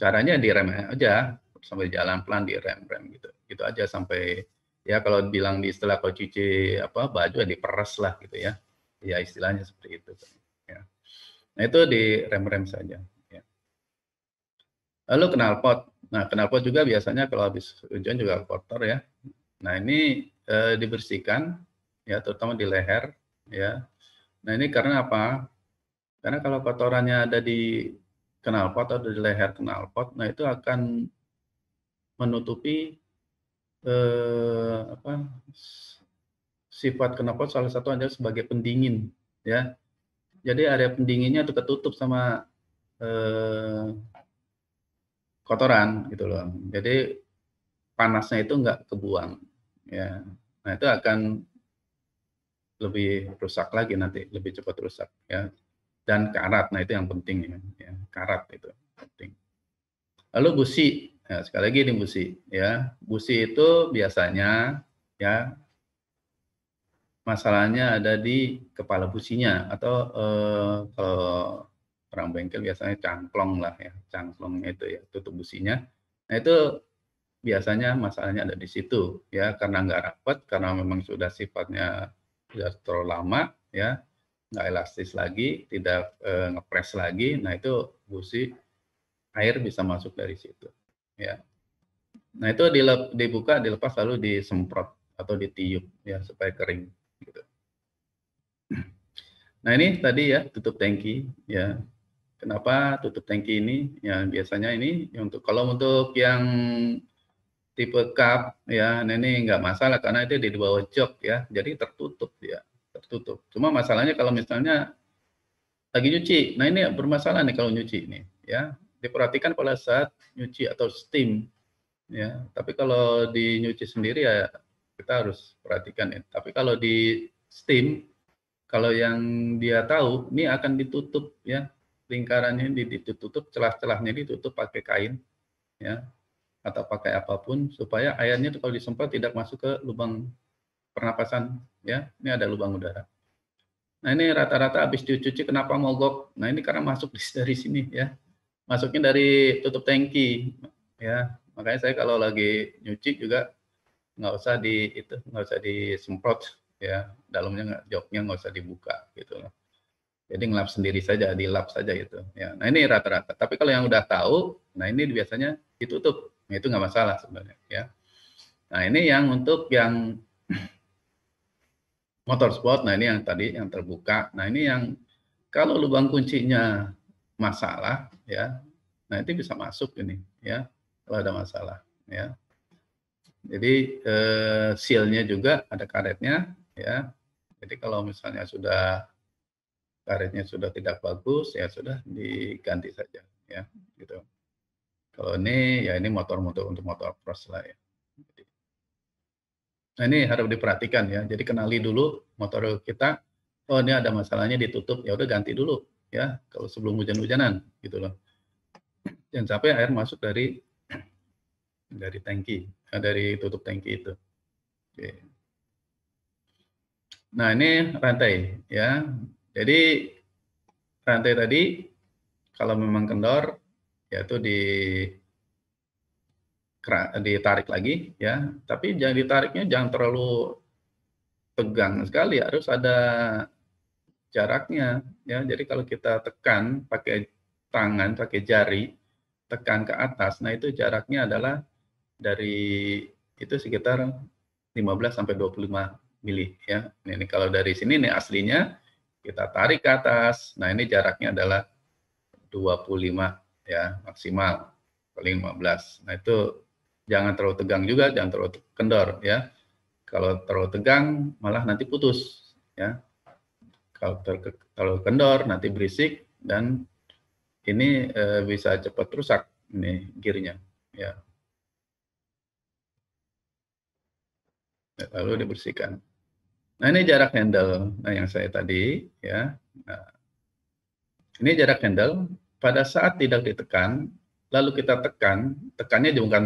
caranya direm aja sampai jalan pelan direm-rem gitu, gitu aja sampai ya kalau bilang di istilah kalau cuci baju ya diperes lah gitu ya, ya istilahnya seperti itu. Ya. Nah itu direm-rem saja. Ya. Lalu knalpot, nah knalpot juga biasanya kalau habis hujan juga kotor ya. Nah ini dibersihkan ya terutama di leher ya. Nah ini karena apa? Karena kalau kotorannya ada di knalpot atau di leher knalpot, nah itu akan menutupi apa, sifat knalpot salah satu adalah sebagai pendingin ya. Jadi area pendinginnya itu ketutup sama kotoran gitu loh. Jadi panasnya itu nggak kebuang ya. Nah itu akan lebih rusak lagi nanti, lebih cepat rusak ya. Dan karat, nah itu yang penting ya, karat itu penting. Lalu busi, ya, sekali lagi ini busi ya. Busi itu biasanya ya masalahnya ada di kepala businya atau kalau orang bengkel biasanya cangklong lah ya, cangklongnya itu ya, tutup businya. Nah itu biasanya masalahnya ada di situ ya, karena nggak rapat, karena memang sudah sifatnya sudah terlalu lama ya, nggak elastis lagi, tidak ngepres lagi. Nah itu busi air bisa masuk dari situ ya. Nah itu dibuka, dilepas lalu disemprot atau ditiup ya supaya kering gitu. Nah ini tadi ya tutup tangki ya. Kenapa tutup tangki ini? Ya biasanya ini kalau untuk yang tipe cup ya, nah ini nggak masalah karena itu di bawah jok ya, jadi tertutup ya, tertutup. Cuma masalahnya kalau misalnya lagi nyuci, nah ini bermasalah nih kalau nyuci ini ya. Diperhatikan pada saat nyuci atau steam ya. Tapi kalau di nyuci sendiri ya kita harus perhatikan ya. Tapi kalau di steam, kalau yang dia tahu ini akan ditutup ya, lingkarannya ditutup, celah-celahnya ditutup pakai kain ya, atau pakai apapun supaya airnya itu kalau disemprot tidak masuk ke lubang pernapasan ya. Ini ada lubang udara. Nah ini rata-rata habis dicuci kenapa mogok? Nah ini karena masuk dari sini ya, masuknya dari tutup tangki ya. Makanya saya kalau lagi nyuci juga nggak usah disemprot ya, dalamnya joknya nggak usah dibuka gitu loh. Jadi ngelap sendiri saja, dilap saja itu ya. Nah ini rata-rata. Tapi kalau yang udah tahu, nah ini biasanya ditutup. Nah, itu nggak masalah sebenarnya ya. Nah ini yang untuk yang motorsport, nah ini yang tadi yang terbuka. Nah ini yang kalau lubang kuncinya masalah ya, nah itu bisa masuk ini ya kalau ada masalah ya. Jadi sealnya juga ada karetnya ya. Jadi kalau misalnya sudah karetnya sudah tidak bagus ya sudah diganti saja ya gitu. Kalau ini ya ini motor-motor untuk motor cross lah ya. Nah ini harus diperhatikan ya. Jadi kenali dulu motor kita. Oh ini ada masalahnya ditutup, ya udah ganti dulu ya. Kalau sebelum hujan-hujanan gitu loh. Jangan sampai air masuk dari tangki, dari tutup tangki itu. Oke. Nah ini rantai ya. Jadi rantai tadi kalau memang kendor, yaitu ditarik lagi ya. Tapi jangan ditariknya jangan terlalu tegang sekali, harus ada jaraknya ya. Jadi kalau kita tekan pakai tangan, pakai jari, tekan ke atas, nah itu jaraknya adalah dari itu sekitar 15 sampai 25 mili ya. Ini kalau dari sini nih aslinya kita tarik ke atas. Nah, ini jaraknya adalah 25 ya maksimal, paling 15. Nah, itu jangan terlalu tegang juga, jangan terlalu kendor ya. Kalau terlalu tegang malah nanti putus ya. Kalau terlalu kendor nanti berisik dan ini bisa cepat rusak ini gearnya ya. lalu dibersihkan. Nah, ini jarak handle. Nah, yang saya tadi ya. Nah, ini jarak handle pada saat tidak ditekan, lalu kita tekan, tekannya bukan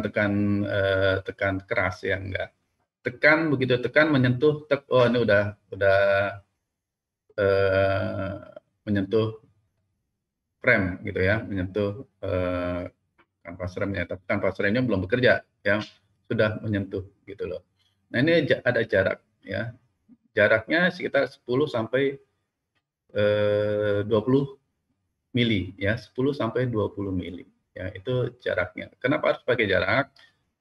tekan keras ya, enggak. Tekan, begitu tekan menyentuh, oh ini udah menyentuh frame gitu ya, menyentuh kanvas remnya, tapi kanvas remnya belum bekerja ya, sudah menyentuh gitu loh. Nah, ini ada jarak ya. Jaraknya sekitar 10 sampai 20 mili ya, 10 sampai 20 mili ya, itu jaraknya. Kenapa harus pakai jarak?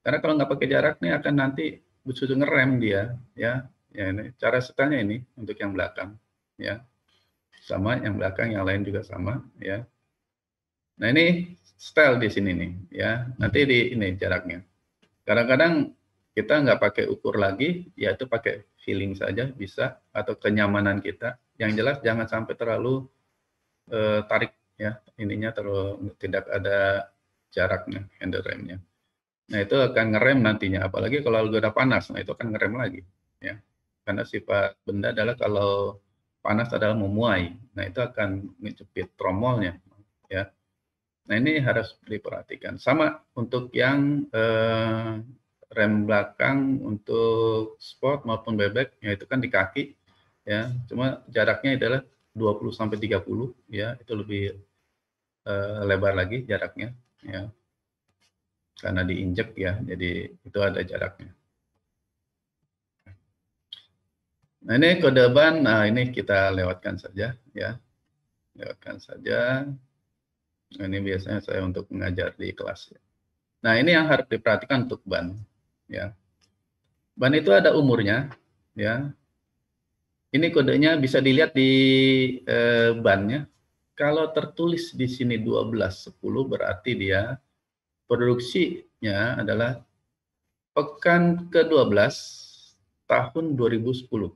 Karena kalau nggak pakai jarak nih akan nanti sudah ngerem dia ya. Ya, ini cara setelnya ini untuk yang belakang ya. Sama yang belakang, yang lain juga sama ya. Nah, ini setel di sini nih ya. Nanti di ini jaraknya. Kadang-kadang kita nggak pakai ukur lagi, yaitu pakai feeling saja bisa, atau kenyamanan kita. Yang jelas jangan sampai terlalu tarik ya, ininya terlalu tidak ada jaraknya, handle remnya. Nah, itu akan ngerem nantinya, apalagi kalau udah panas, nah itu akan ngerem lagi ya. Karena sifat benda adalah kalau panas adalah memuai, nah itu akan menjepit tromolnya ya. Nah, ini harus diperhatikan. Sama untuk yang rem belakang untuk sport maupun bebek, ya itu kan di kaki ya. Cuma jaraknya adalah 20 sampai 30 ya, itu lebih lebar lagi jaraknya ya. Karena diinjek ya, jadi itu ada jaraknya. Nah, ini kode ban, nah ini kita lewatkan saja ya. Lewatkan saja. Nah, ini biasanya saya untuk mengajar di kelas. Nah, ini yang harus diperhatikan untuk ban ya. Ban itu ada umurnya ya. Ini kodenya bisa dilihat di bannya. Kalau tertulis di sini 1210 berarti dia produksinya adalah pekan ke-12 tahun 2010.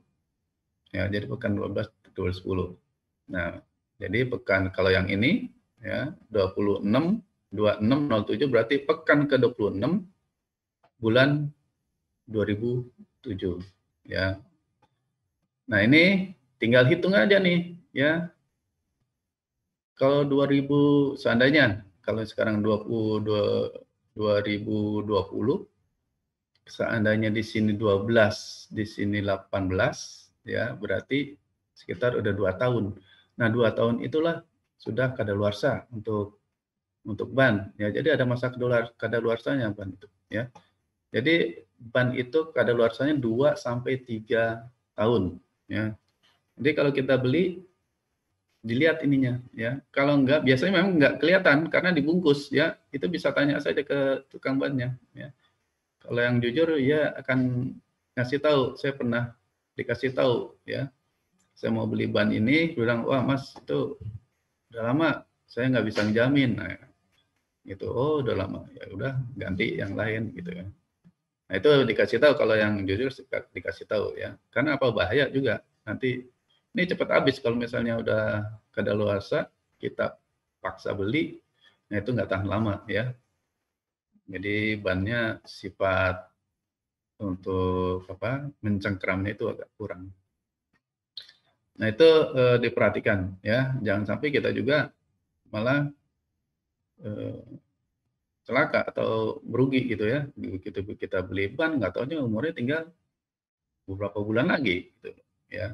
Ya, jadi pekan 12 2010. Nah, jadi pekan kalau yang ini ya 26 berarti pekan ke-26 bulan 2007 ya. Nah, ini tinggal hitung aja nih ya. Kalau 2000 seandainya kalau sekarang 2020 seandainya di sini 12, di sini 18 ya, berarti sekitar udah 2 tahun. Nah, 2 tahun itulah sudah kadaluarsa untuk ban ya. Jadi ada masa kadaluarsanya ban itu ya. Jadi ban itu kadaluarsanya 2 sampai 3 tahun ya. Jadi kalau kita beli dilihat ininya ya. Kalau enggak biasanya memang enggak kelihatan karena dibungkus ya. Itu bisa tanya saja ke tukang bannya ya. Kalau yang jujur ya akan ngasih tahu. Saya pernah dikasih tahu ya. Saya mau beli ban ini, bilang, "Wah, Mas, itu udah lama, saya nggak bisa ngejamin." Nah, gitu. Oh, udah lama. Ya udah, ganti yang lain gitu ya. Nah, itu dikasih tahu kalau yang jujur dikasih tahu ya. Karena apa bahaya juga. Nanti ini cepat habis kalau misalnya udah kadaluarsa, kita paksa beli, nah itu nggak tahan lama ya. Jadi bannya sifat untuk mencengkramnya itu agak kurang. Nah, itu diperhatikan ya, jangan sampai kita juga malah celaka atau merugi gitu ya. Begitu kita beli ban nggak taunya umurnya tinggal beberapa bulan lagi gitu ya.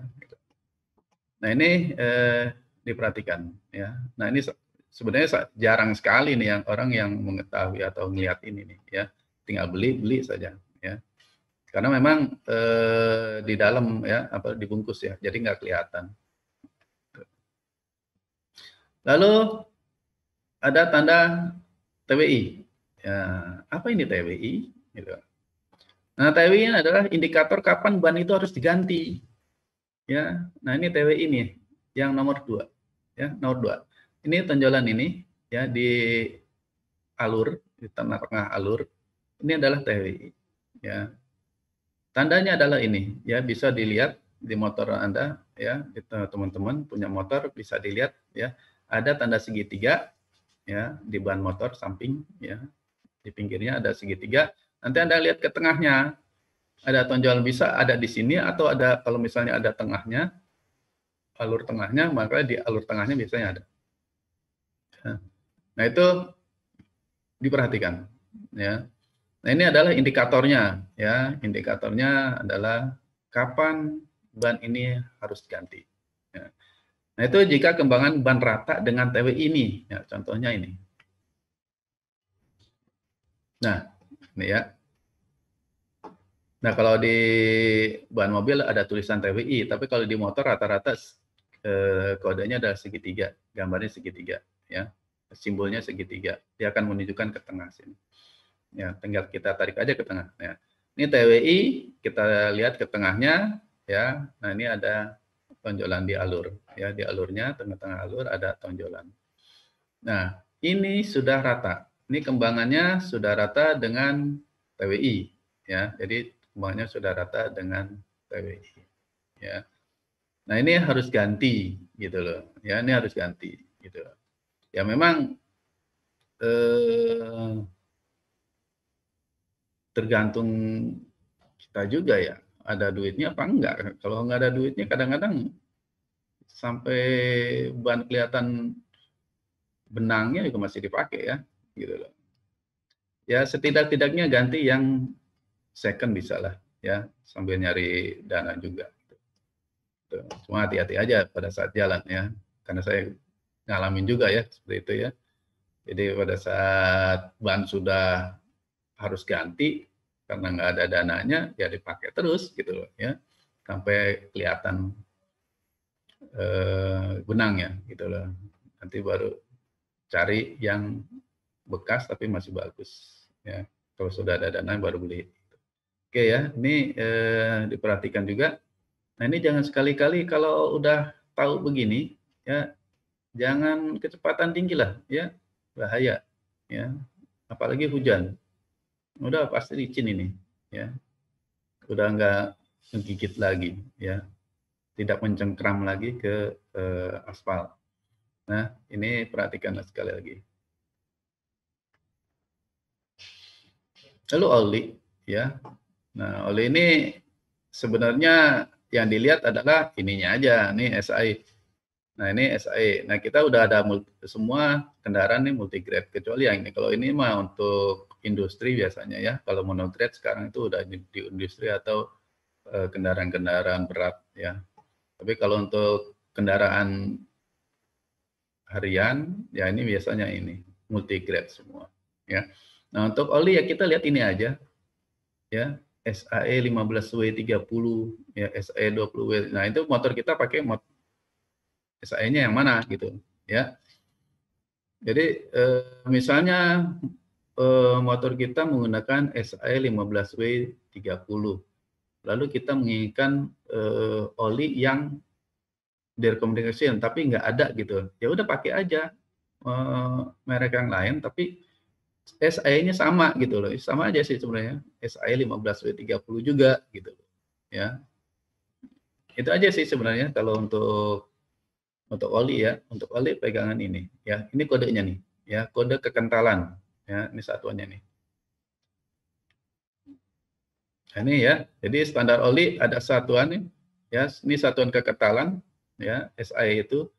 Nah, ini diperhatikan ya. Nah, ini sebenarnya jarang sekali nih yang orang yang mengetahui atau melihat ini nih ya. Tinggal beli saja ya. Karena memang di dalam ya dibungkus ya, jadi nggak kelihatan. Lalu ada tanda TWI. Ya, apa ini TWI? Gitu. Nah, TWI ini adalah indikator kapan ban itu harus diganti. Ya, nah ini TWI ini yang nomor 2. Ya, nomor 2. Ini tonjolan ini ya di alur, di tengah-tengah alur. Ini adalah TWI. Ya. Tandanya adalah ini, ya bisa dilihat di motor Anda ya, teman-teman punya motor bisa dilihat ya, ada tanda segitiga ya di ban motor samping ya. Di pinggirnya ada segitiga. Nanti Anda lihat ke tengahnya. Ada tonjolan bisa ada di sini atau ada kalau misalnya ada tengahnya, alur tengahnya, maka di alur tengahnya biasanya ada. Nah itu diperhatikan, ya. Nah ini adalah indikatornya, ya. Indikatornya adalah kapan ban ini harus diganti. Ya. Nah itu jika kembangan ban rata dengan TWI ini, ya, contohnya ini. Nah ini ya. Nah kalau di ban mobil ada tulisan TWI, tapi kalau di motor rata-rata kodenya adalah segitiga, gambarnya segitiga, ya. Simbolnya segitiga, dia akan menunjukkan ke tengah sini. Ya, tinggal kita tarik aja ke tengah. Ya. Ini TWI, kita lihat ke tengahnya, ya. Nah ini ada tonjolan di alur, ya di alurnya tengah-tengah alur ada tonjolan. Nah ini sudah rata. Ini kembangannya sudah rata dengan TWI, ya. Jadi kembangannya sudah rata dengan TWI, ya. Nah ini harus ganti, gitu loh. Ya ini harus ganti, gitu. Ya memang tergantung kita juga ya, ada duitnya apa enggak. Kalau nggak ada duitnya kadang-kadang sampai ban kelihatan benangnya juga masih dipakai ya, gitu loh. Ya setidak-tidaknya ganti yang second bisa lah ya, sambil nyari dana juga. Gitu. Cuma hati-hati aja pada saat jalan ya, karena saya ngalamin juga ya seperti itu ya. Jadi pada saat ban sudah harus ganti karena nggak ada dananya ya dipakai terus gitu loh ya, sampai kelihatan benang ya gitu loh. Nanti baru cari yang bekas tapi masih bagus ya. Kalau sudah ada dana baru beli. Oke ya, ini diperhatikan juga. Nah ini jangan sekali-kali kalau udah tahu begini ya, jangan kecepatan tinggi lah ya, bahaya ya. Apalagi hujan, udah pasti licin ini ya. Udah nggak menggigit lagi ya, tidak mencengkram lagi ke aspal. Nah ini perhatikan sekali lagi. Lalu oli ya. Nah oli ini sebenarnya yang dilihat adalah ininya aja, nih SAE. Nah ini SAE. Nah kita udah ada semua kendaraan nih multi grade, kecuali yang ini. Kalau ini mah untuk industri biasanya ya. Kalau monograde sekarang itu udah di industri atau kendaraan-kendaraan berat ya. Tapi kalau untuk kendaraan harian ya ini biasanya ini multi grade semua ya. Nah untuk oli ya kita lihat ini aja ya, SAE 15W30 ya, SAE 20W. Nah itu motor kita pakai SAE-nya yang mana gitu ya. Jadi misalnya motor kita menggunakan SAE 15W30, lalu kita menginginkan oli yang direkomendasikan tapi nggak ada gitu, ya udah pakai aja merek yang lain tapi SAE-nya sama gitu loh, sama aja sih sebenarnya, SAE 15W30 juga gitu ya. Itu aja sih sebenarnya kalau untuk oli ya. Untuk oli pegangan ini ya, ini kodenya nih ya, kode kekentalan ya, ini satuannya nih. Nah, ini ya, jadi standar oli ada satuan nih ya, ini satuan kekentalan ya, SAE itu.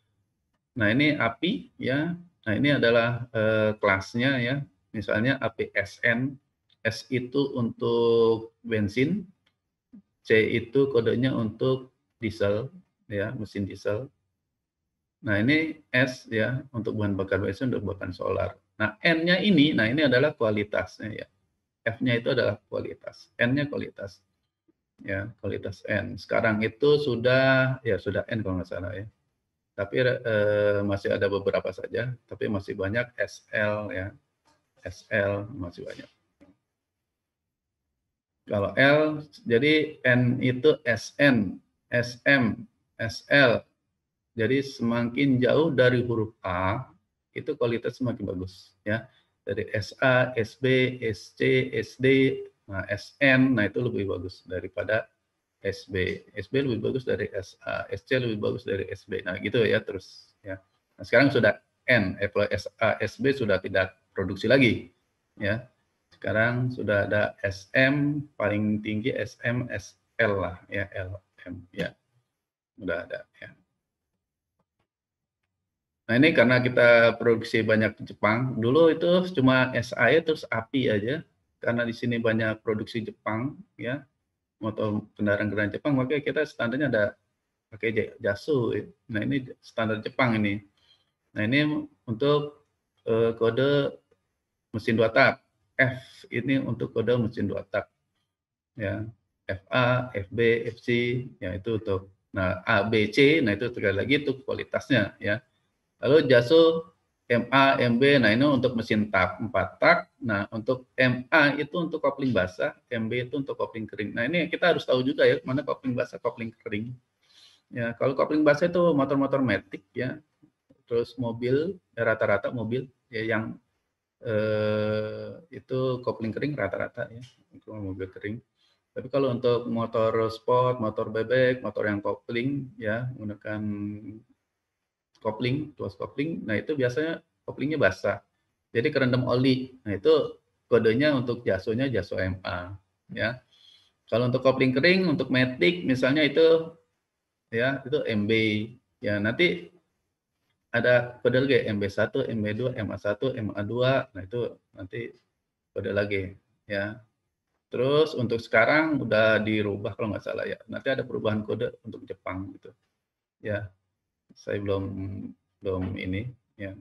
Nah ini API ya, nah ini adalah kelasnya ya, misalnya API SN, S itu untuk bensin, C itu kodenya untuk diesel ya, mesin diesel. Nah ini S ya, untuk bahan bakar bensin, untuk bakar solar. Nah N-nya ini, nah ini adalah kualitasnya ya. F-nya itu adalah kualitas, N-nya kualitas. Ya, kualitas N. Sekarang itu sudah sudah N kalau nggak salah ya. Tapi masih ada beberapa saja, tapi masih banyak SL ya. SL masih banyak. Kalau L, jadi N itu SN, SM, SL. Jadi semakin jauh dari huruf A, itu kualitas semakin bagus ya. Dari SA, SB, SC, SD, nah SN, nah itu lebih bagus daripada SB. SB lebih bagus dari SA, SC lebih bagus dari SB. Nah gitu ya terus ya. Nah, sekarang sudah N, SA, SB sudah tidak produksi lagi ya. Sekarang sudah ada SM, paling tinggi SM, SL lah ya, LM ya. Udah ada ya. Nah, ini karena kita produksi banyak di Jepang. Dulu itu cuma SAE terus API aja. Karena di sini banyak produksi Jepang ya, motor kendaraan-kendaraan Jepang, makanya kita standarnya ada pakai JASU. Nah, ini standar Jepang ini. Nah, ini untuk kode mesin 2 tak. F ini untuk kode mesin 2 tak. Ya. FA, FB, FC, ya itu untuk. Nah, A, B, C, nah itu sekali lagi itu kualitasnya ya. Lalu JASU MA, MB, nah ini untuk mesin tak 4 tak. Nah, untuk MA itu untuk kopling basah, MB itu untuk kopling kering. Nah, ini kita harus tahu juga ya mana kopling basah, kopling kering. Ya, kalau kopling basah itu motor-motor matic ya. Terus mobil, rata-rata mobil ya yang itu kopling kering rata-rata ya, untuk mobil kering. Tapi kalau untuk motor sport, motor bebek, motor yang kopling ya menggunakan kopling, tuas kopling, nah itu biasanya koplingnya basah. Jadi kerendam oli. Nah itu kodenya untuk jasonya jaso MA ya. Kalau untuk kopling kering untuk matic misalnya itu ya itu MB ya, nanti ada kode lagi MB1, MB2, MA1, MA2. Nah itu nanti kode lagi ya. Terus untuk sekarang udah dirubah kalau nggak salah ya. Nanti ada perubahan kode untuk Jepang gitu. Ya, saya belum ini ya.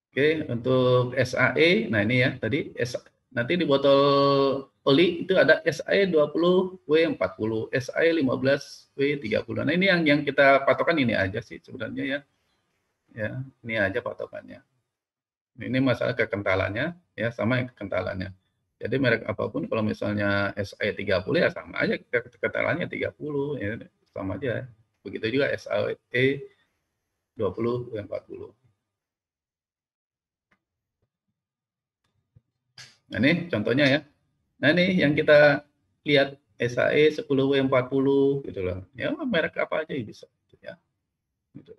Oke, untuk SAE, nah ini ya tadi nanti di botol oli itu ada SAE 20 W40, SAE 15 W30. Nah, ini yang kita patokan ini aja sih sebenarnya ya. Ya, ini aja patokannya. Ini masalah kekentalannya ya, sama kekentalannya. Jadi merek apapun kalau misalnya SAE 30 ya sama aja kekentalannya 30 ya, sama aja. Begitu juga SAE 20 W40. Nah, ini contohnya ya. Nah, ini yang kita lihat SAE 10W40 gitu loh. Ya, merek apa aja bisa gitu ya. Gitu.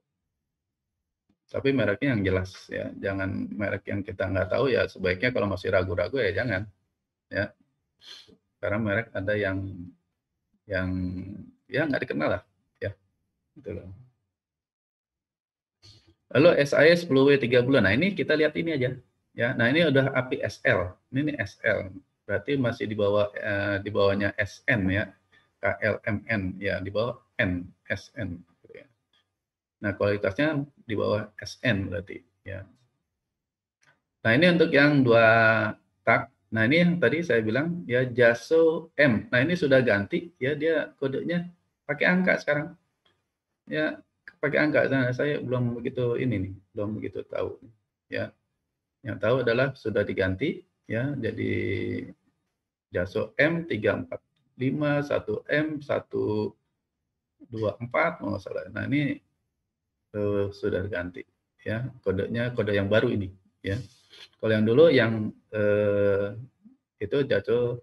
Tapi mereknya yang jelas ya. Jangan merek yang kita nggak tahu ya, sebaiknya kalau masih ragu-ragu ya jangan ya. Karena merek ada yang ya nggak dikenal lah ya. Gitu loh. Lalu SAE 10W30. Nah, ini kita lihat ini aja. Ya, nah ini udah API SL. Ini SL. Berarti masih di bawahnya SN ya. KLMN ya, di bawah N, SN. Nah, kualitasnya di bawah SN berarti ya. Nah, ini untuk yang 2 tak. Nah, ini yang tadi saya bilang ya JASO M. Nah, ini sudah ganti ya, dia kodenya pakai angka sekarang. Ya, pakai angka. Nah, saya belum begitu ini nih, belum begitu tahu ya. Yang tahu adalah sudah diganti ya, jadi JASO M345 1M124 kalau nggak salah. Nah, ini sudah diganti ya, kodenya kode yang baru ini ya. Kalau yang dulu yang itu JASO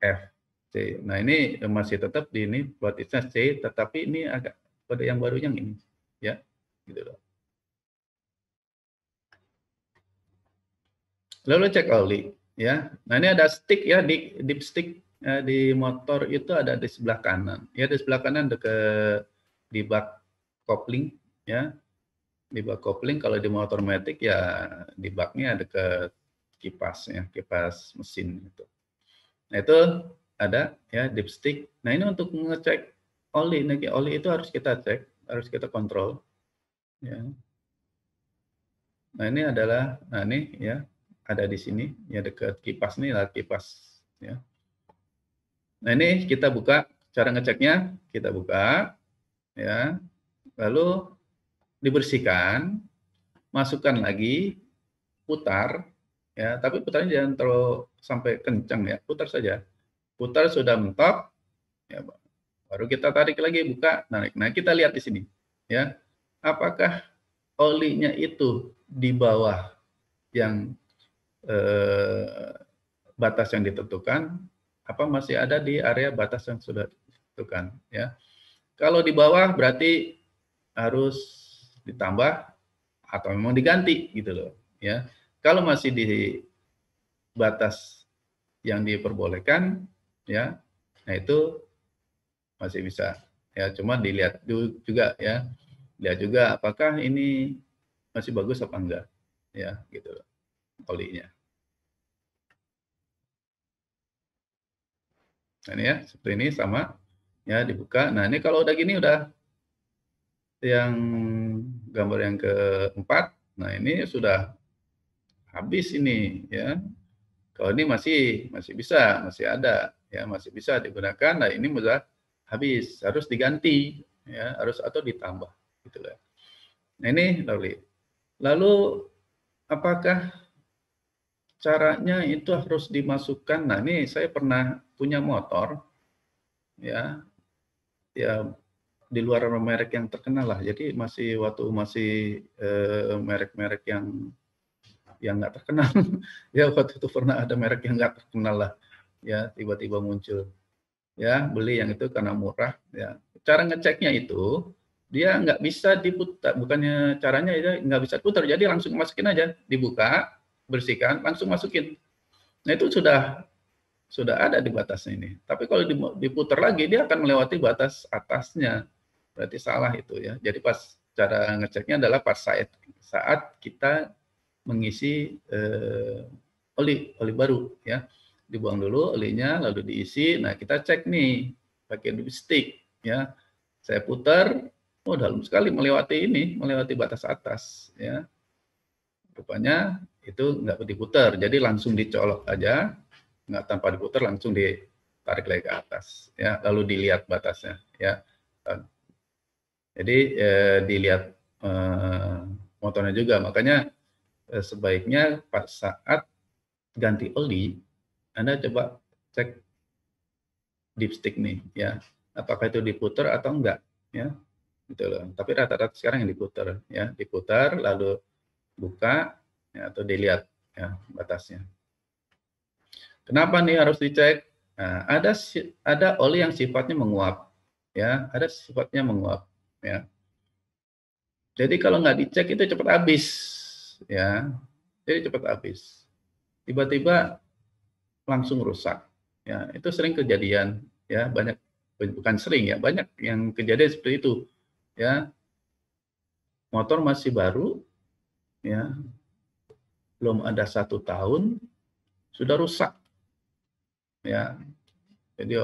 F C. Nah, ini masih tetap di ini kualitasnya C, tetapi ini agak kode yang baru yang ini ya, gitu loh. Lalu cek oli ya. Nah, ini ada stick ya, di dipstick di motor itu ada di sebelah kanan. Ya, di sebelah kanan dekat di bak kopling ya. Di bak kopling, kalau di motor matic ya di baknya dekat kipas ya, kipas mesin itu. Nah, itu ada ya dipstick. Nah, ini untuk ngecek oli, nih oli itu harus kita cek, harus kita kontrol ya. Nah, ini adalah nah ini ya ada di sini ya dekat kipas nih lah, kipas ya. Nah, ini kita buka, cara ngeceknya kita buka ya. Lalu dibersihkan, masukkan lagi, putar ya, tapi putarnya jangan terlalu sampai kencang ya, putar saja. Putar sudah mentok ya, baru kita tarik lagi, buka, narik. Nah, kita lihat di sini ya. Apakah olinya itu di bawah yang batas yang ditentukan, apa masih ada di area batas yang sudah ditentukan ya. Kalau di bawah berarti harus ditambah atau memang diganti gitu loh ya. Kalau masih di batas yang diperbolehkan, ya, nah itu masih bisa. Ya, cuma dilihat juga ya, lihat juga apakah ini masih bagus apa enggak, ya, gitu olinya. Nah, ini ya, seperti ini sama, ya dibuka. Nah, ini kalau udah gini udah yang gambar yang keempat. Nah, ini sudah habis ini ya. Kalau ini masih bisa, masih ada ya, masih bisa digunakan. Nah, ini sudah habis, harus diganti ya, harus atau ditambah gitu lah. Nah, ini lalu apakah caranya itu harus dimasukkan? Nah, ini saya pernah punya motor ya, ya di luar merek yang terkenal lah. Jadi masih merek-merek yang nggak terkenal. Ya waktu itu pernah ada merek yang nggak terkenal lah. Ya tiba-tiba muncul. Ya beli yang itu karena murah. Ya cara ngeceknya itu dia nggak bisa diputar. Bukannya caranya ya nggak bisa putar. Jadi langsung masukin aja, dibuka, bersihkan, langsung masukin. Nah itu sudah ada di batasnya ini. Tapi kalau diputar lagi dia akan melewati batas atasnya. Berarti salah itu ya. Jadi pas cara ngeceknya adalah pas saat kita mengisi oli baru ya. Dibuang dulu olinya lalu diisi. Nah, kita cek nih pakai dipstick ya. Saya putar, oh dalam sekali melewati batas atas ya. Rupanya itu nggak diputar, jadi langsung dicolok aja, nggak tanpa diputar langsung ditarik lagi ke atas ya, lalu dilihat batasnya ya. Jadi dilihat motornya juga, makanya sebaiknya pada saat ganti oli, Anda coba cek dipstick nih ya, apakah itu diputar atau enggak ya, gitu loh. Tapi rata-rata sekarang yang diputar lalu buka ya, atau dilihat ya batasnya. Kenapa nih harus dicek? Nah, ada oli yang sifatnya menguap ya, ada sifatnya menguap ya. Jadi kalau nggak dicek itu cepat habis ya. Jadi cepat habis. Tiba-tiba langsung rusak. Ya, itu sering kejadian ya, banyak, bukan sering ya, banyak yang kejadian seperti itu. Ya, motor masih baru ya, belum ada 1 tahun sudah rusak. Ya. Jadi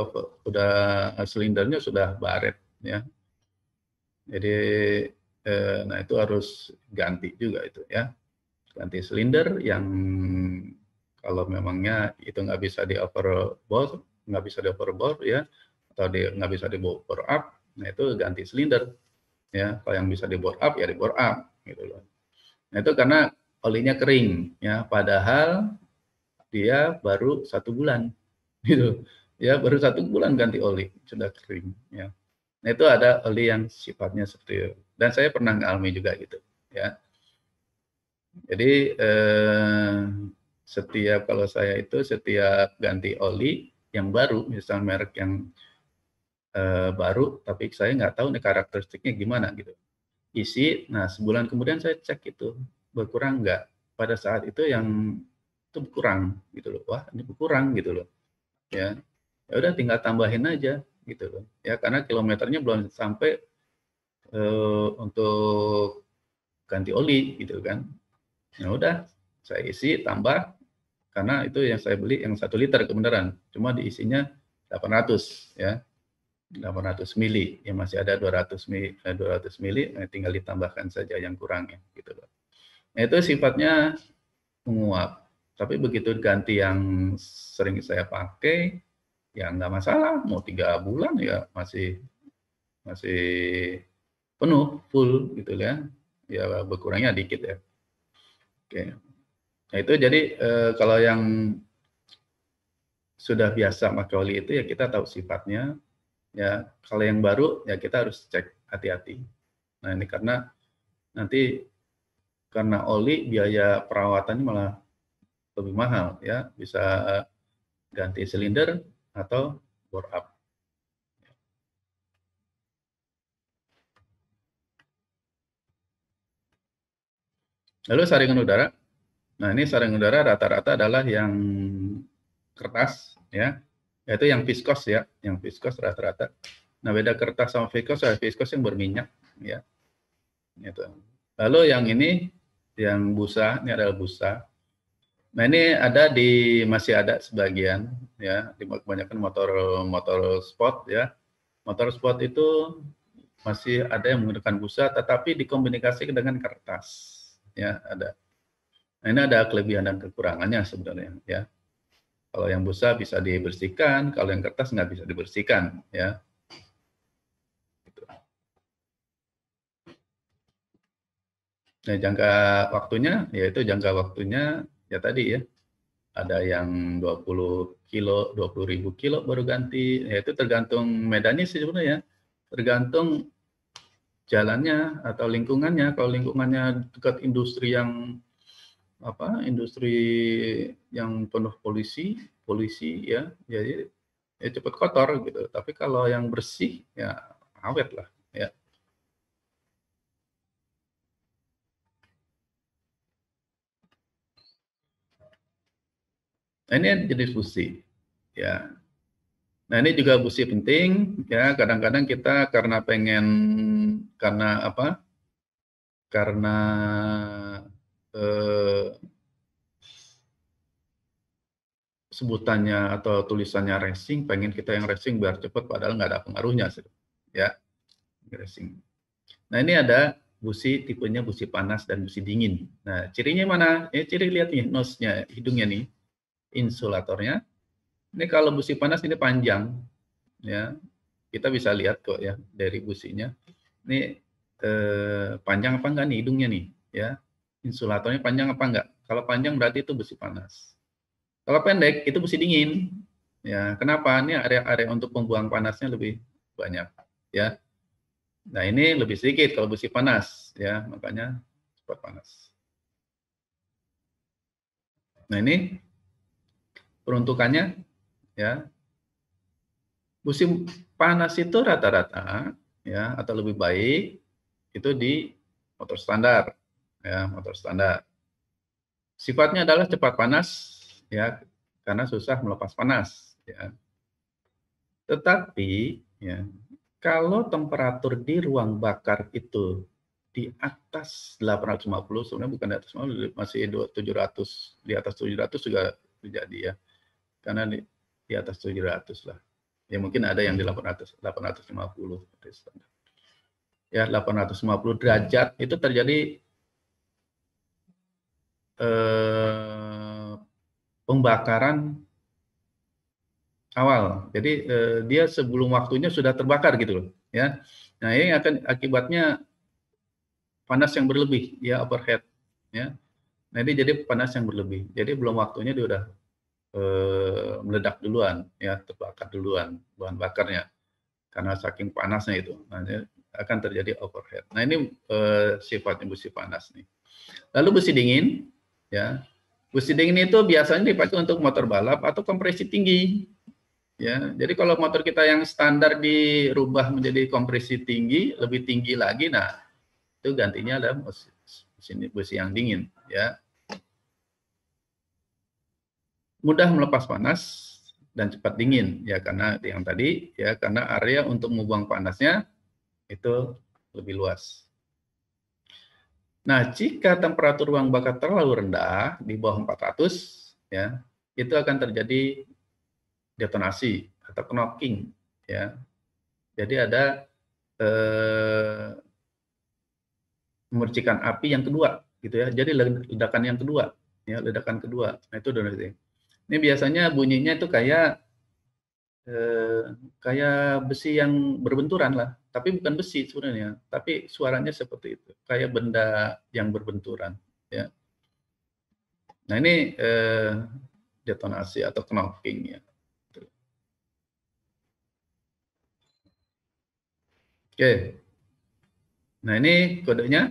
udah silindernya sudah baret ya. Jadi nah itu harus ganti juga itu ya. Ganti silinder yang kalau memangnya itu nggak bisa di-overbore, nggak bisa di-overbore ya, atau nggak bisa di-bore up, nah itu ganti silinder ya. Kalau yang bisa di-bore up ya di-bore up gitu loh. Nah itu karena olinya kering ya, padahal dia baru 1 bulan gitu ya, baru 1 bulan ganti oli sudah kering ya. Nah itu ada oli yang sifatnya seperti itu, dan saya pernah ngalami juga gitu ya. Jadi kalau saya itu setiap ganti oli yang baru, misal merek yang baru, tapi saya nggak tahu nih karakteristiknya gimana gitu. Isi, nah sebulan kemudian saya cek itu berkurang nggak. Pada saat itu yang itu berkurang gitu loh. Wah ini berkurang gitu loh. Ya, ya udah tinggal tambahin aja gitu loh. Ya karena kilometernya belum sampai untuk ganti oli gitu kan. Ya udah saya isi tambah, karena itu yang saya beli yang 1 liter kebenaran, cuma diisinya 800 ya, 800 mili, ya masih ada 200 mili, tinggal ditambahkan saja yang kurangnya gitu loh. Nah itu sifatnya menguap, tapi begitu ganti yang sering saya pakai ya nggak masalah, mau 3 bulan ya masih masih penuh full gitu ya, ya berkurangnya dikit ya. Oke, nah itu jadi kalau yang sudah biasa pakai oli itu ya kita tahu sifatnya ya. Kalau yang baru ya kita harus cek hati-hati. Nah ini karena nanti karena oli biaya perawatannya malah lebih mahal ya, bisa ganti silinder atau bore up. Lalu saringan udara Nah, ini saring udara rata-rata adalah yang kertas, ya, yaitu yang viskos ya, yang viskos rata-rata. Nah, beda kertas sama viskos, viskos yang berminyak, ya, gitu. Lalu yang ini, yang busa, ini adalah busa. Nah, ini ada masih ada sebagian, ya, di kebanyakan motor sport, ya. Motor sport itu masih ada yang menggunakan busa, tetapi dikomunikasikan dengan kertas, ya, ada. Nah, ini ada kelebihan dan kekurangannya sebenarnya, ya. Kalau yang busa bisa dibersihkan, kalau yang kertas nggak bisa dibersihkan, ya. Nah, jangka waktunya, yaitu jangka waktunya, ya tadi ya, ada yang 20 kilo, 20.000 kilo baru ganti, yaitu tergantung medannya sih sebenarnya, tergantung jalannya atau lingkungannya. Kalau lingkungannya dekat industri yang industri yang penuh polusi ya, jadi ya cepat kotor gitu. Tapi kalau yang bersih ya awet lah ya. Nah, ini jenis busi ya. Nah, ini juga busi penting ya. Kadang-kadang kita karena apa? Karena eh, sebutannya atau tulisannya racing, pengen kita yang racing biar cepat, padahal nggak ada pengaruhnya sih. Ya, racing. Nah, ini ada busi tipenya busi panas dan busi dingin. Nah, cirinya mana? Ciri lihat nih, nose-nya, hidungnya nih, insulatornya. Ini kalau busi panas ini panjang, ya. Kita bisa lihat kok ya dari businya. Ini panjang apa enggak nih hidungnya nih, ya. Insulatornya panjang apa enggak? Kalau panjang berarti itu busi panas. Kalau pendek itu busi dingin. Ya, kenapa? Ini area-area untuk pembuang panasnya lebih banyak, ya. Nah, ini lebih sedikit kalau busi panas, ya, makanya cepat panas. Nah, ini peruntukannya, ya. Musim panas itu rata-rata, ya, atau lebih baik itu di motor standar, ya, motor standar. Sifatnya adalah cepat panas, ya, karena susah melepas panas, ya. Tetapi, ya, kalau temperatur di ruang bakar itu di atas 850, sebenarnya bukan di atas, masih 700, di atas 700 juga terjadi ya, karena di atas 700 lah. Ya mungkin ada yang di 850. Ya 850 derajat itu terjadi pembakaran awal. Jadi dia sebelum waktunya sudah terbakar gitu loh, ya. Nah, ini akan akibatnya panas yang berlebih, ya, overhead, ya. Nah, ini jadi panas yang berlebih. Jadi belum waktunya dia udah meledak duluan, ya, terbakar duluan bahan bakarnya karena saking panasnya itu. Nah, ini akan terjadi overhead. Nah, ini sifatnya busi panas nih. Lalu busi dingin, ya. Busi dingin itu biasanya dipakai untuk motor balap atau kompresi tinggi. Ya, jadi kalau motor kita yang standar dirubah menjadi kompresi tinggi, lebih tinggi lagi, nah itu gantinya adalah busi yang dingin, ya. Mudah melepas panas dan cepat dingin, ya, karena yang tadi, ya, karena area untuk membuang panasnya itu lebih luas. Nah, jika temperatur ruang bakar terlalu rendah di bawah 400, ya, itu akan terjadi detonasi atau knocking, ya. Jadi ada memercikan api yang kedua, gitu ya. Jadi ledakan yang kedua, ya, ledakan kedua. Nah, itu donasi. Ini biasanya bunyinya itu kayak besi yang berbenturan lah, tapi bukan besi sebenarnya, tapi suaranya seperti itu, kayak benda yang berbenturan, ya. Nah, ini detonasi atau knocking, ya. Oke. Nah, ini kodenya.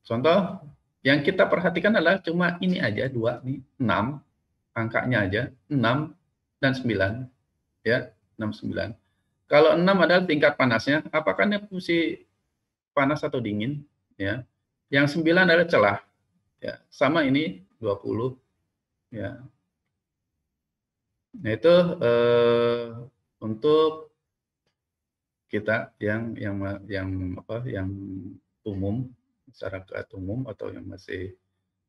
Contoh yang kita perhatikan adalah cuma ini aja, dua nih, 6 angkanya aja, 6 dan 9, ya, 6, 9. Kalau 6 adalah tingkat panasnya, apakah ini fungsi panas atau dingin, ya. Yang 9 adalah celah. Ya, sama ini 20 ya. Nah, itu untuk kita yang umum, masyarakat umum atau yang masih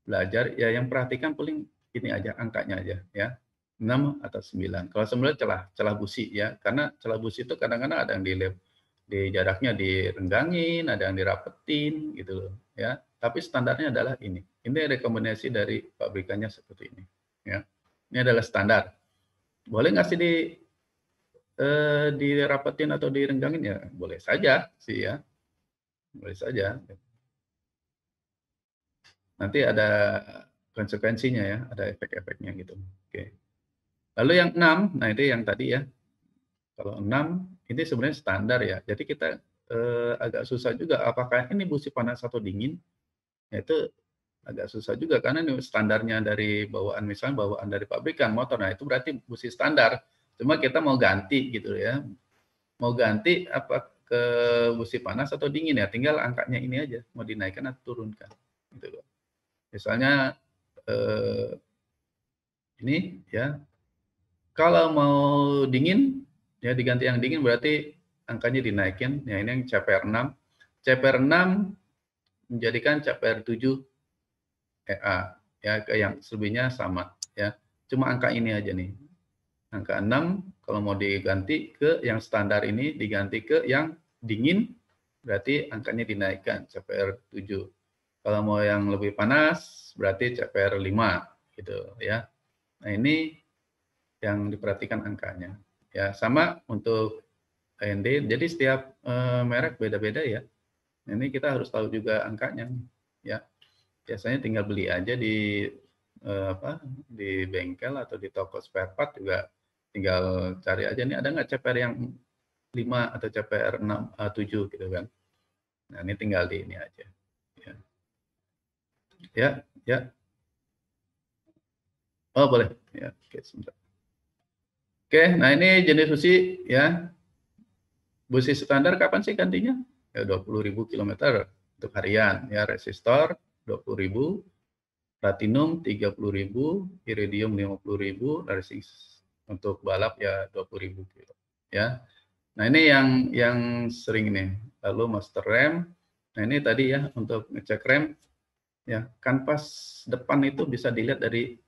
belajar, ya yang perhatikan paling ini aja, angkanya aja ya. 6 atau 9. Kalau 9 celah busi ya, karena celah busi itu kadang-kadang ada yang di jaraknya direnggangin, ada yang dirapetin gitu loh ya. Tapi standarnya adalah ini. Ini rekomendasi dari pabrikannya seperti ini ya. Ini adalah standar. Boleh nggak sih dirapetin atau direnggangin ya? Boleh saja sih ya. Boleh saja. Nanti ada konsekuensinya ya, ada efek-efeknya gitu. Oke. Lalu yang 6, nah itu yang tadi ya. Kalau 6 ini sebenarnya standar ya. Jadi kita agak susah juga apakah ini busi panas atau dingin. Ya itu agak susah juga karena ini standarnya dari bawaan, misalnya bawaan dari pabrikan motor. Nah, itu berarti busi standar. Cuma kita mau ganti gitu ya. Mau ganti apa ke busi panas atau dingin ya, tinggal angkanya ini aja, mau dinaikkan atau turunkan. Gitu loh. Misalnya ini ya, kalau mau dingin ya diganti yang dingin berarti angkanya dinaikin. Ya ini yang CPR 6. CPR 6 menjadikan CPR 7 EA ya, ke yang selebihnya sama ya. Cuma angka ini aja nih. Angka 6 kalau mau diganti ke yang standar ini diganti ke yang dingin berarti angkanya dinaikkan CPR 7. Kalau mau yang lebih panas berarti CPR 5 gitu ya. Nah, ini yang diperhatikan angkanya. Ya, sama untuk AND. Jadi setiap merek beda-beda ya. Ini kita harus tahu juga angkanya ya. Biasanya tinggal beli aja di di bengkel atau di toko spare part juga tinggal cari aja nih ada nggak CPR yang 5 atau CPR 6 7 gitu kan. Nah, ini tinggal di ini aja. Ya. Ya, ya. Oh, boleh. Ya, oke, sebentar. Oke, nah ini jenis busi ya. Busi standar kapan sih gantinya? Ya 20.000 kilometer untuk harian ya, resistor 20.000, platinum 30.000, iridium 50.000, racing untuk balap ya 20.000 kilo ya. Nah, ini yang sering nih. Lalu master rem. Nah, ini tadi ya untuk ngecek rem ya, kanvas depan itu bisa dilihat dari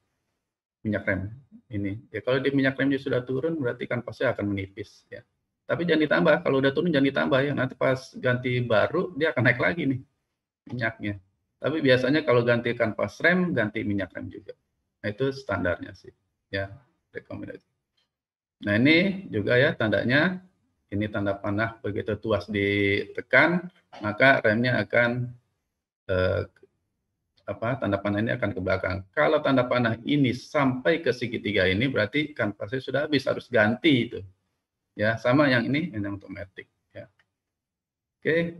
minyak rem ini. Ya kalau di minyak remnya sudah turun berarti kanvasnya akan menipis ya. Tapi jangan ditambah, kalau udah turun jangan ditambah ya. Nanti pas ganti baru dia akan naik lagi nih minyaknya. Tapi biasanya kalau ganti kanvas rem, ganti minyak rem juga. Nah, itu standarnya sih. Ya, rekomendasi. Nah, ini juga ya tandanya. Ini tanda panah begitu tuas ditekan, maka remnya akan tanda panah ini akan ke belakang. Kalau tanda panah ini sampai ke segitiga ini berarti kanvasnya sudah habis, harus ganti itu. Ya, sama yang ini otomatis ya. Oke.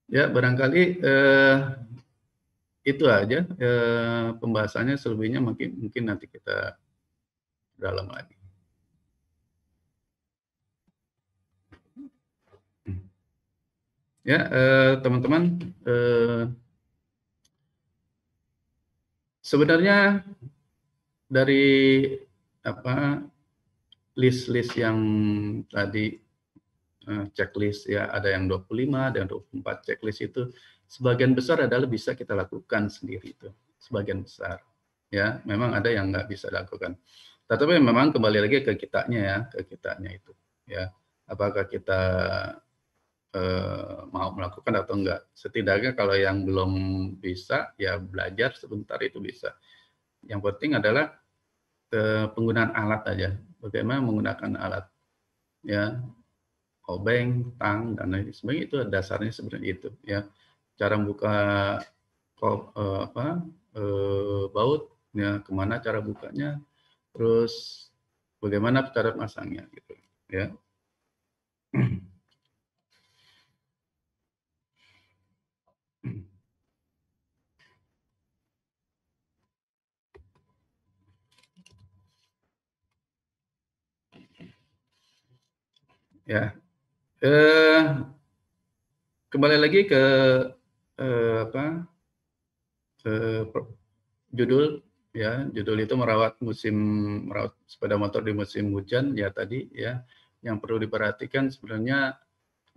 Ya, barangkali itu aja pembahasannya, selebihnya mungkin nanti kita dalam lagi. Ya, teman-teman, sebenarnya dari list-list yang tadi checklist ya, ada yang 25 dan 24 checklist itu sebagian besar adalah bisa kita lakukan sendiri itu, sebagian besar. Ya, memang ada yang nggak bisa dilakukan. Tetapi memang kembali lagi ke kitanya ya, ke kitanya itu. Ya, apakah kita mau melakukan atau enggak. Setidaknya kalau yang belum bisa, ya belajar sebentar itu bisa. Yang penting adalah penggunaan alat aja. Bagaimana menggunakan alat. Ya, obeng, tang, dan lain sebagainya itu dasarnya sebenarnya itu. Ya, cara membuka baut, ya kemana cara bukanya, terus bagaimana cara masangnya gitu. Ya. Ya, kembali lagi ke apa judul ya, judul itu merawat sepeda motor di musim hujan ya tadi ya. Yang perlu diperhatikan sebenarnya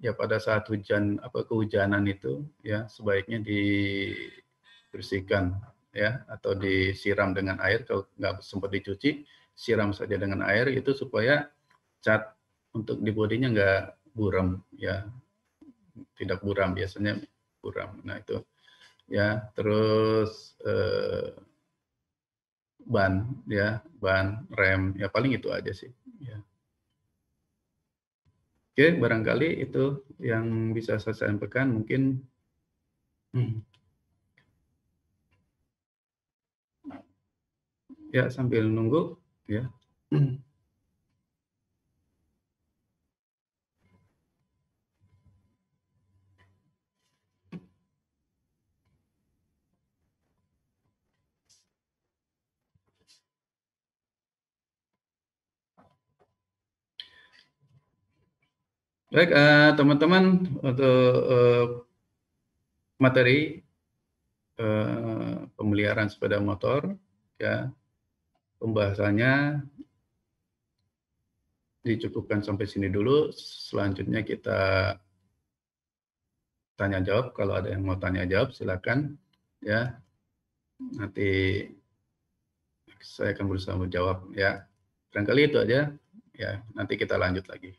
ya pada saat kehujanan itu ya sebaiknya dibersihkan ya atau disiram dengan air. Kalau nggak sempat dicuci, siram saja dengan air itu supaya cat untuk di bodinya nggak buram ya, tidak buram, biasanya buram. Nah itu ya, terus ban rem ya, paling itu aja sih ya. Oke, barangkali itu yang bisa saya sampaikan mungkin. Ya, sambil nunggu ya. Baik, teman-teman, untuk materi pemeliharaan sepeda motor ya, pembahasannya dicukupkan sampai sini dulu. Selanjutnya kita tanya jawab. Kalau ada yang mau tanya jawab silakan ya. Nanti saya akan berusaha menjawab ya. Barangkali itu aja ya. Nanti kita lanjut lagi.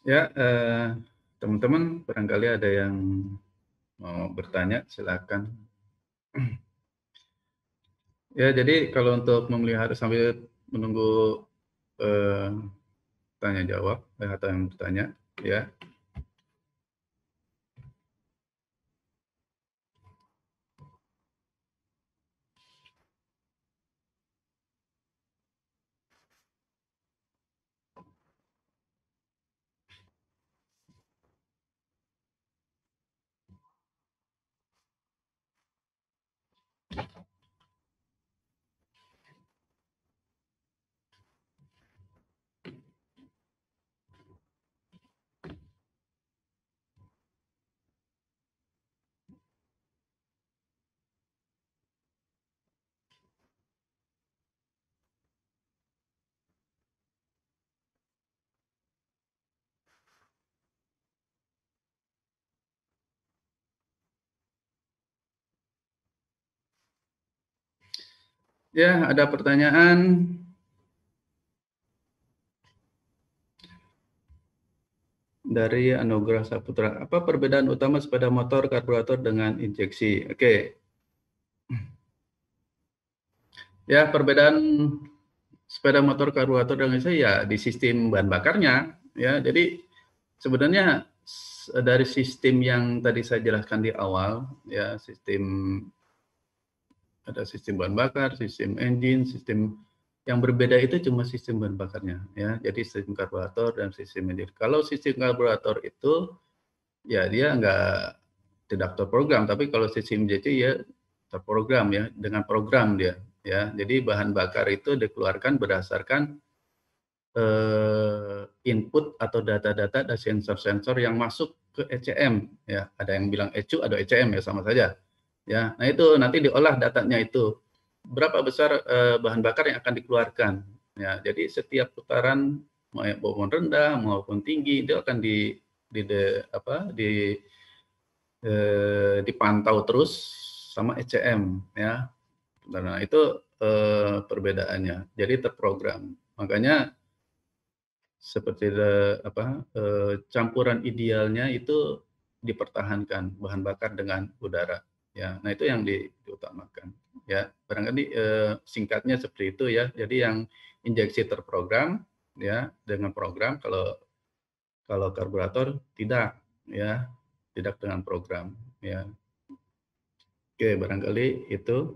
Ya, teman-teman, barangkali ada yang mau bertanya silakan. Ya, jadi kalau untuk memelihara sambil menunggu tanya jawab atau yang bertanya, ya. Ya, ada pertanyaan? Dari Anugrah Saputra, apa perbedaan utama sepeda motor karburator dengan injeksi? Oke, ya perbedaan sepeda motor karburator dengan injeksi ya di sistem bahan bakarnya, ya. Jadi sebenarnya dari sistem yang tadi saya jelaskan di awal, ya ada sistem bahan bakar, sistem engine, sistem yang berbeda itu cuma sistem bahan bakarnya, ya. Jadi sistem karburator dan sistem engine. Kalau sistem karburator itu ya dia tidak terprogram, tapi kalau sistem JC ya terprogram, ya, dengan program dia, ya. Jadi bahan bakar itu dikeluarkan berdasarkan input atau data-data dari sensor-sensor yang masuk ke ECM, ya. Ada yang bilang ECU, ada ECM, ya, sama saja, ya. Nah itu nanti diolah datanya itu berapa besar bahan bakar yang akan dikeluarkan, ya. Jadi setiap putaran maupun rendah maupun tinggi itu akan dipantau terus sama ECM, ya. Nah itu perbedaannya. Jadi terprogram. Makanya seperti campuran idealnya itu dipertahankan bahan bakar dengan udara, ya. Nah itu yang diutamakan, ya. Barangkali singkatnya seperti itu, ya. Jadi yang injeksi terprogram, ya, dengan program. Kalau karburator tidak, ya, tidak dengan program, ya. Oke, barangkali itu.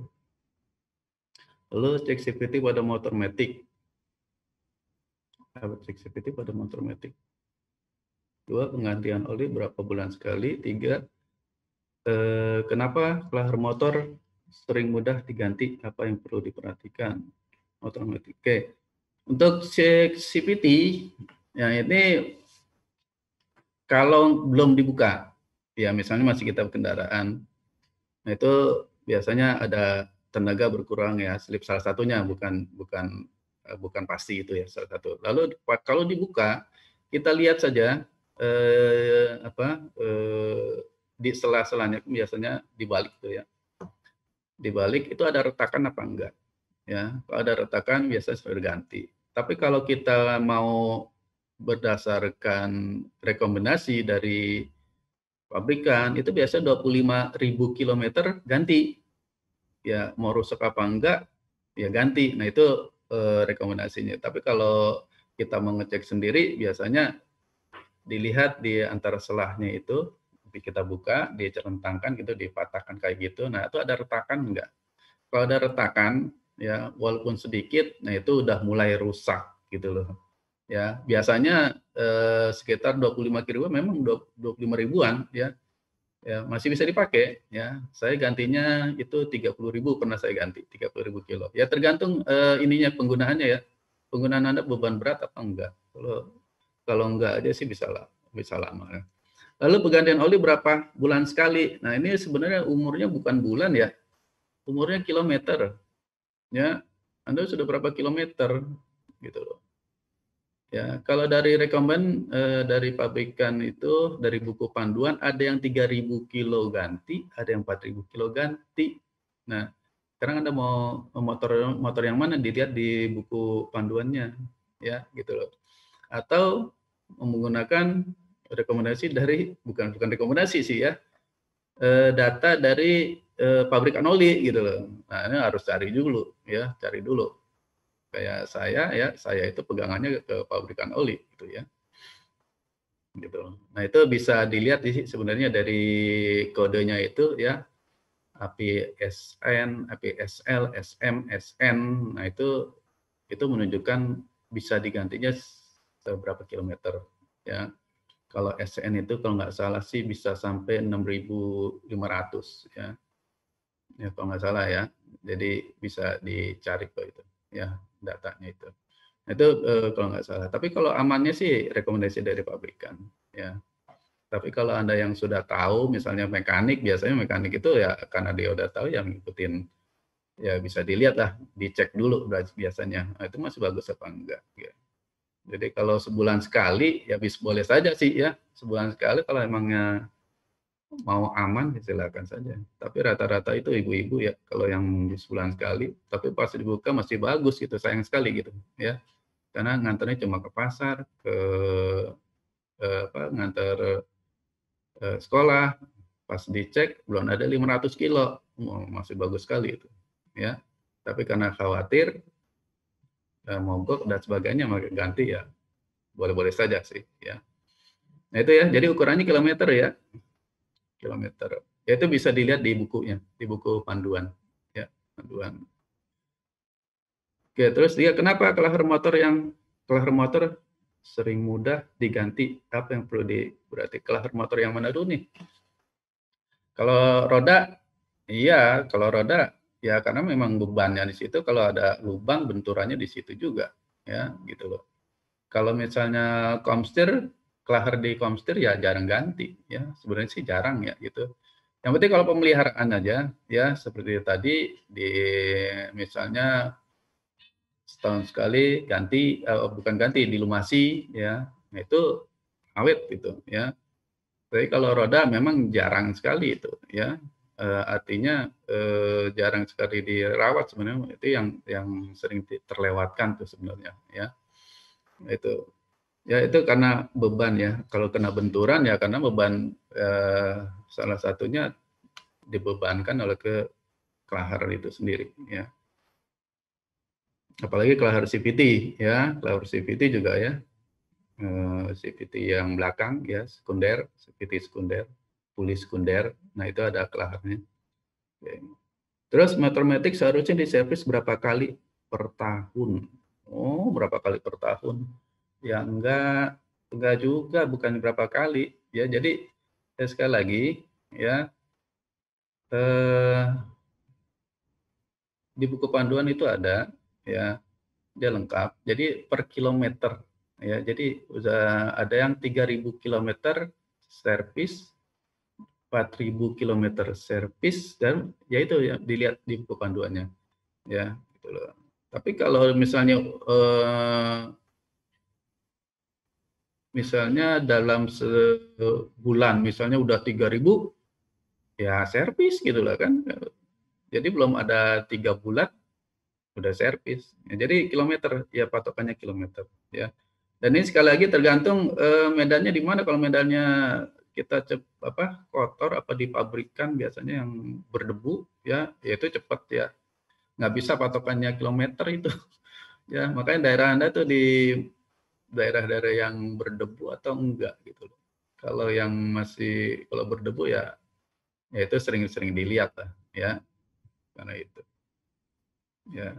Lalu cek CVT pada motor matic. Cek CVT pada motor matic. 2, penggantian oli berapa bulan sekali. 3, kenapa kelahar motor sering mudah diganti? Apa yang perlu diperhatikan? Motor matic. Oke. Untuk cek CVT, ya ini kalau belum dibuka, ya misalnya masih kita kendaraan, nah itu biasanya ada tenaga berkurang, ya, slip salah satunya, bukan pasti itu, ya, salah satu. Lalu kalau dibuka, kita lihat saja di sela-selanya, biasanya dibalik itu, ya. Dibalik itu ada retakan apa enggak, ya. Kalau ada retakan biasanya sudah diganti. Tapi kalau kita mau berdasarkan rekomendasi dari pabrikan, itu biasa 25.000 kilometer ganti, ya. Mau rusak apa enggak ya ganti. Nah itu rekomendasinya. Tapi kalau kita mau ngecek sendiri, biasanya dilihat di antara selahnya itu, kita buka, dicentangkan gitu, dipatahkan kayak gitu. Nah itu ada retakan enggak? Kalau ada retakan, ya, walaupun sedikit, nah itu udah mulai rusak gitu loh, ya. Biasanya sekitar 25 kilo memang 25 ribuan, ya. Ya, masih bisa dipakai, ya. Saya gantinya itu 30.000 pernah saya ganti, 30.000 kilo. Ya tergantung ininya, penggunaannya, ya. Penggunaan Anda beban berat apa enggak. Kalau enggak aja sih bisa lama, ya. Lalu penggantian oli berapa bulan sekali? Nah, ini sebenarnya umurnya bukan bulan, ya. Umurnya kilometer, ya. Anda sudah berapa kilometer gitu loh. Ya, kalau dari rekomen dari pabrikan itu, dari buku panduan, ada yang 3.000 kilo ganti, ada yang 4.000 kilo ganti. Nah, sekarang Anda mau motor yang mana, dilihat di buku panduannya, ya, gitu loh. Atau menggunakan rekomendasi dari, bukan rekomendasi sih, ya, data dari pabrikan oli gitu loh. Nah, ini harus cari dulu ya, cari dulu. Kayak saya itu pegangannya ke pabrikan oli gitu ya. Gitu. Nah, itu bisa dilihat sebenarnya dari kodenya itu ya, API SN, API SL, SM, SN. Nah, itu menunjukkan bisa digantinya seberapa kilometer ya. Kalau SN itu kalau nggak salah sih bisa sampai 6.500 ya. Ya kalau nggak salah ya. Jadi bisa dicari kok itu ya datanya itu. Nah, itu kalau nggak salah. Tapi kalau amannya sih rekomendasi dari pabrikan ya. Tapi kalau Anda yang sudah tahu, misalnya mekanik, biasanya mekanik itu ya karena dia udah tahu yang ngikutin, ya bisa dilihat lah, dicek dulu biasanya. Nah, itu masih bagus apa enggak. Ya. Jadi kalau sebulan sekali, ya bisa boleh saja sih ya. Sebulan sekali kalau emangnya mau aman, ya silakan saja. Tapi rata-rata itu ibu-ibu ya, kalau yang sebulan sekali, tapi pas dibuka masih bagus gitu, sayang sekali gitu ya. Karena nganternya cuma ke pasar, ke nganter sekolah, pas dicek belum ada 500 kilo, masih bagus sekali itu, ya. Tapi karena khawatir mogok dan sebagainya, maka ganti ya boleh-boleh saja sih, ya. Nah itu ya, jadi ukurannya kilometer ya, kilometer. Ya itu bisa dilihat di bukunya, di buku panduan, ya panduan. Oke, terus dia kenapa kelahar motor sering mudah diganti? Apa yang perlu berarti kelahar motor yang mana dulu nih? Kalau roda, iya, kalau roda ya karena memang bebannya di situ, kalau ada lubang benturannya di situ juga, ya gitu loh. Kalau misalnya komstir, kelahar di komstir ya jarang ganti, ya sebenarnya sih jarang ya gitu. Yang penting kalau pemeliharaan aja, ya seperti tadi di misalnya setahun sekali ganti, bukan ganti, dilumasi, ya, nah itu awet gitu, ya. Tapi kalau roda memang jarang sekali itu ya, artinya, jarang sekali dirawat sebenarnya itu yang sering terlewatkan tuh sebenarnya ya, itu. Ya itu karena beban ya, kalau kena benturan ya karena beban, salah satunya dibebankan oleh kelahar itu sendiri ya. Apalagi kelahar CVT ya, kelahar CVT juga ya, CVT yang belakang ya, sekunder, CVT sekunder, puli sekunder, nah itu ada kelaharnya. Oke. Terus Metromatic seharusnya diservis berapa kali per tahun? Oh, berapa kali per tahun? Ya enggak juga, bukan berapa kali. Ya, jadi sekali lagi ya, eh, di buku panduan itu ada ya, dia lengkap. Jadi per kilometer ya. Jadi udah ada yang 3.000 kilometer servis, 4.000 kilometer servis, dan ya itu ya dilihat di buku panduannya ya gitu loh. Tapi kalau misalnya dalam sebulan misalnya udah 3.000 ya servis gitu lah kan. Jadi belum ada 3 bulan udah servis. Ya, jadi kilometer ya patokannya kilometer ya. Dan ini sekali lagi tergantung medannya di mana. Kalau medannya kita kotor apa di pabrikan biasanya yang berdebu ya itu cepat ya. Nggak bisa patokannya kilometer itu. Ya, makanya daerah Anda tuh di daerah-daerah yang berdebu atau enggak gitu loh. Kalau yang masih kalau berdebu ya itu sering-sering dilihat lah ya karena itu. Ya.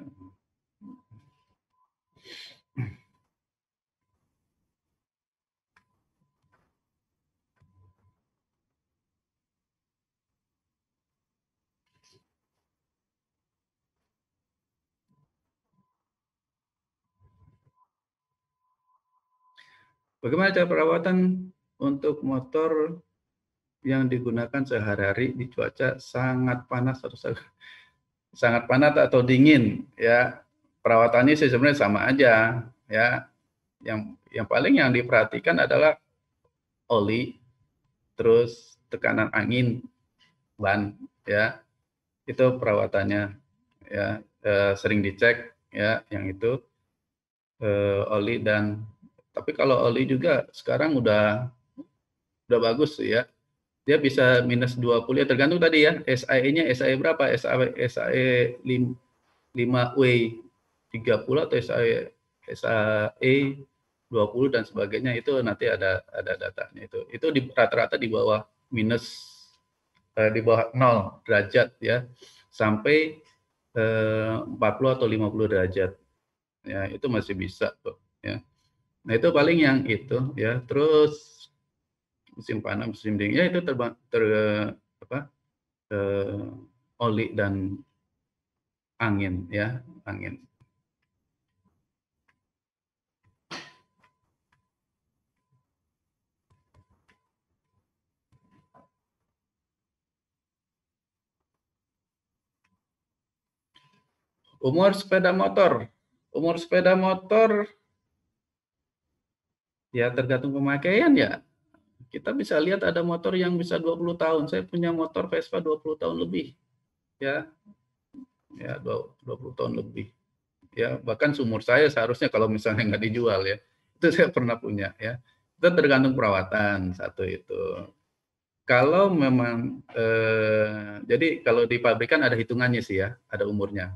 Bagaimana cara perawatan untuk motor yang digunakan sehari-hari di cuaca sangat panas atau sangat panas atau dingin ya. Perawatannya sih sebenarnya sama aja ya. Yang paling yang diperhatikan adalah oli, terus tekanan angin ban ya. Itu perawatannya ya, sering dicek ya yang itu, oli tapi kalau oli juga sekarang udah bagus ya. dia bisa minus 20 ya, tergantung tadi ya, SAE-nya SAE berapa, SAE 5W 30 atau SAE 20 dan sebagainya, itu nanti ada datanya itu di rata-rata di bawah minus di bawah 0 derajat ya, sampai 40 atau 50 derajat ya, itu masih bisa tuh ya. Nah itu paling yang itu ya. Terus musim panas, musim dingin ya itu oli dan angin ya, angin. Umur sepeda motor ya tergantung pemakaian ya. Kita bisa lihat ada motor yang bisa 20 tahun. Saya punya motor Vespa 20 tahun lebih. Ya, 20 tahun lebih. Ya, bahkan seumur saya seharusnya kalau misalnya nggak dijual ya. Itu saya pernah punya ya. Itu tergantung perawatan, satu itu. Kalau memang jadi kalau di pabrikan ada hitungannya sih ya, ada umurnya.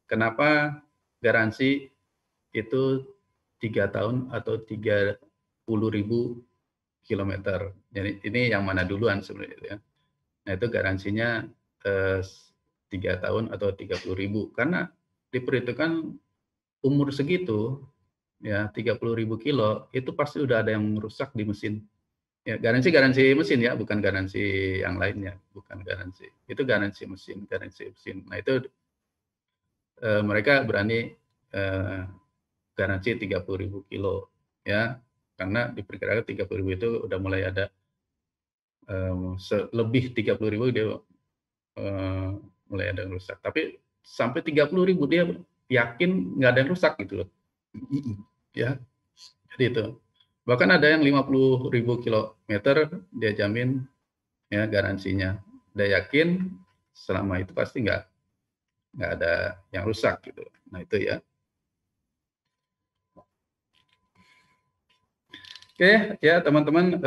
Kenapa garansi itu 3 tahun atau 30.000 kilometer. Jadi ini yang mana duluan sebenarnya ya. Nah itu garansinya 3 tahun atau 30.000, karena diperhitungkan umur segitu ya 30.000 kilo itu pasti udah ada yang rusak di mesin. Ya, garansi mesin ya, bukan garansi yang lainnya, bukan garansi. Itu garansi mesin. Nah itu mereka berani garansi 30.000 kilo ya, karena diperkirakan 30.000 itu udah mulai ada lebih 30.000 dia mulai ada yang rusak. Tapi sampai 30.000 dia yakin nggak ada yang rusak gitu loh. Ya, jadi itu. Bahkan ada yang 50.000 kilometer dia jamin ya garansinya. Dia yakin selama itu pasti nggak ada yang rusak gitu. Nah itu ya. Oke ya teman-teman.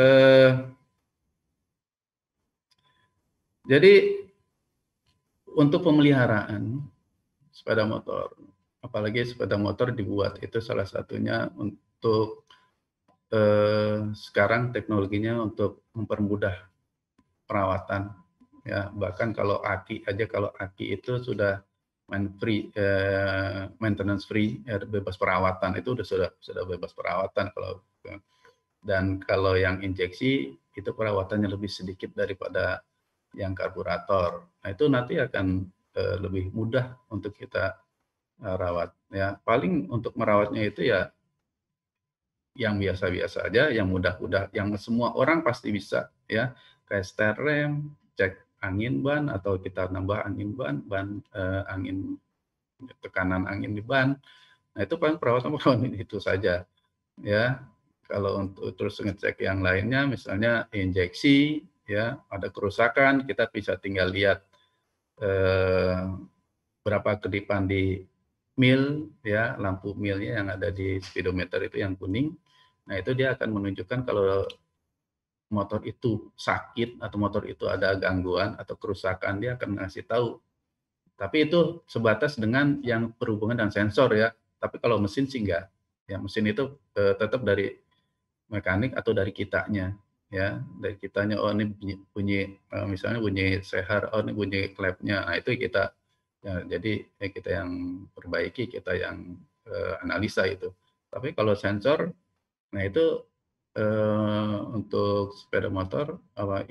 Jadi untuk pemeliharaan sepeda motor, apalagi sepeda motor dibuat itu salah satunya untuk sekarang teknologinya untuk mempermudah perawatan ya. Bahkan kalau aki itu sudah maintenance free ya, bebas perawatan, itu sudah bebas perawatan kalau. Dan kalau yang injeksi itu perawatannya lebih sedikit daripada yang karburator. Nah itu nanti akan lebih mudah untuk kita rawat ya. Paling untuk merawatnya itu ya yang biasa-biasa aja, yang mudah-mudah, yang semua orang pasti bisa ya. Kayak setel rem, cek angin ban, atau kita nambah angin ban, angin, tekanan angin di ban. Nah itu paling perawatan itu saja ya. Kalau untuk terus ngecek yang lainnya, misalnya injeksi ya, ada kerusakan, kita bisa tinggal lihat berapa kedipan di mil ya, lampu milnya yang ada di speedometer itu yang kuning. Nah itu dia akan menunjukkan kalau motor itu sakit atau motor itu ada gangguan atau kerusakan, dia akan ngasih tahu. Tapi itu sebatas dengan yang berhubungan dengan sensor ya. Tapi kalau mesin sih enggak. Ya mesin itu tetap dari mekanik atau dari kitanya ya, dari kitanya. Oh ini bunyi misalnya bunyi sehar, oh ini bunyi klepnya. Nah itu kita ya, jadi kita yang perbaiki, kita yang analisa itu. Tapi kalau sensor, nah itu untuk sepeda motor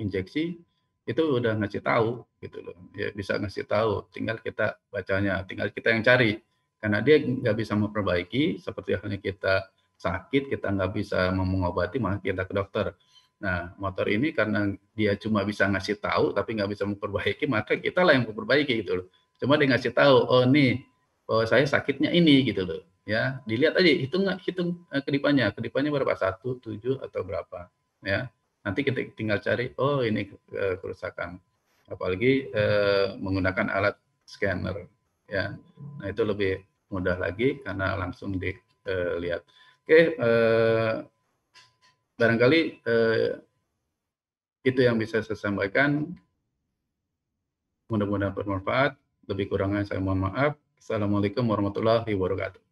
injeksi itu udah ngasih tahu gitu loh. Ya bisa ngasih tahu, tinggal kita bacanya, tinggal kita yang cari. Karena dia nggak bisa memperbaiki, seperti halnya kita sakit, kita nggak bisa mengobati, maka kita ke dokter. Nah, motor ini karena dia cuma bisa ngasih tahu tapi nggak bisa memperbaiki, maka kita lah yang memperbaiki gitu loh. Cuma dia ngasih tahu, oh nih, oh saya sakitnya ini gitu loh. Ya, dilihat aja, hitung kedipannya berapa, 1, 7 atau berapa ya. Nanti kita tinggal cari, oh ini kerusakan. Apalagi menggunakan alat scanner ya. Nah, itu lebih mudah lagi karena langsung dilihat. Oke, barangkali Itu yang bisa saya sampaikan. Mudah-mudahan bermanfaat. Lebih kurangnya saya mohon maaf. Assalamualaikum warahmatullahi wabarakatuh.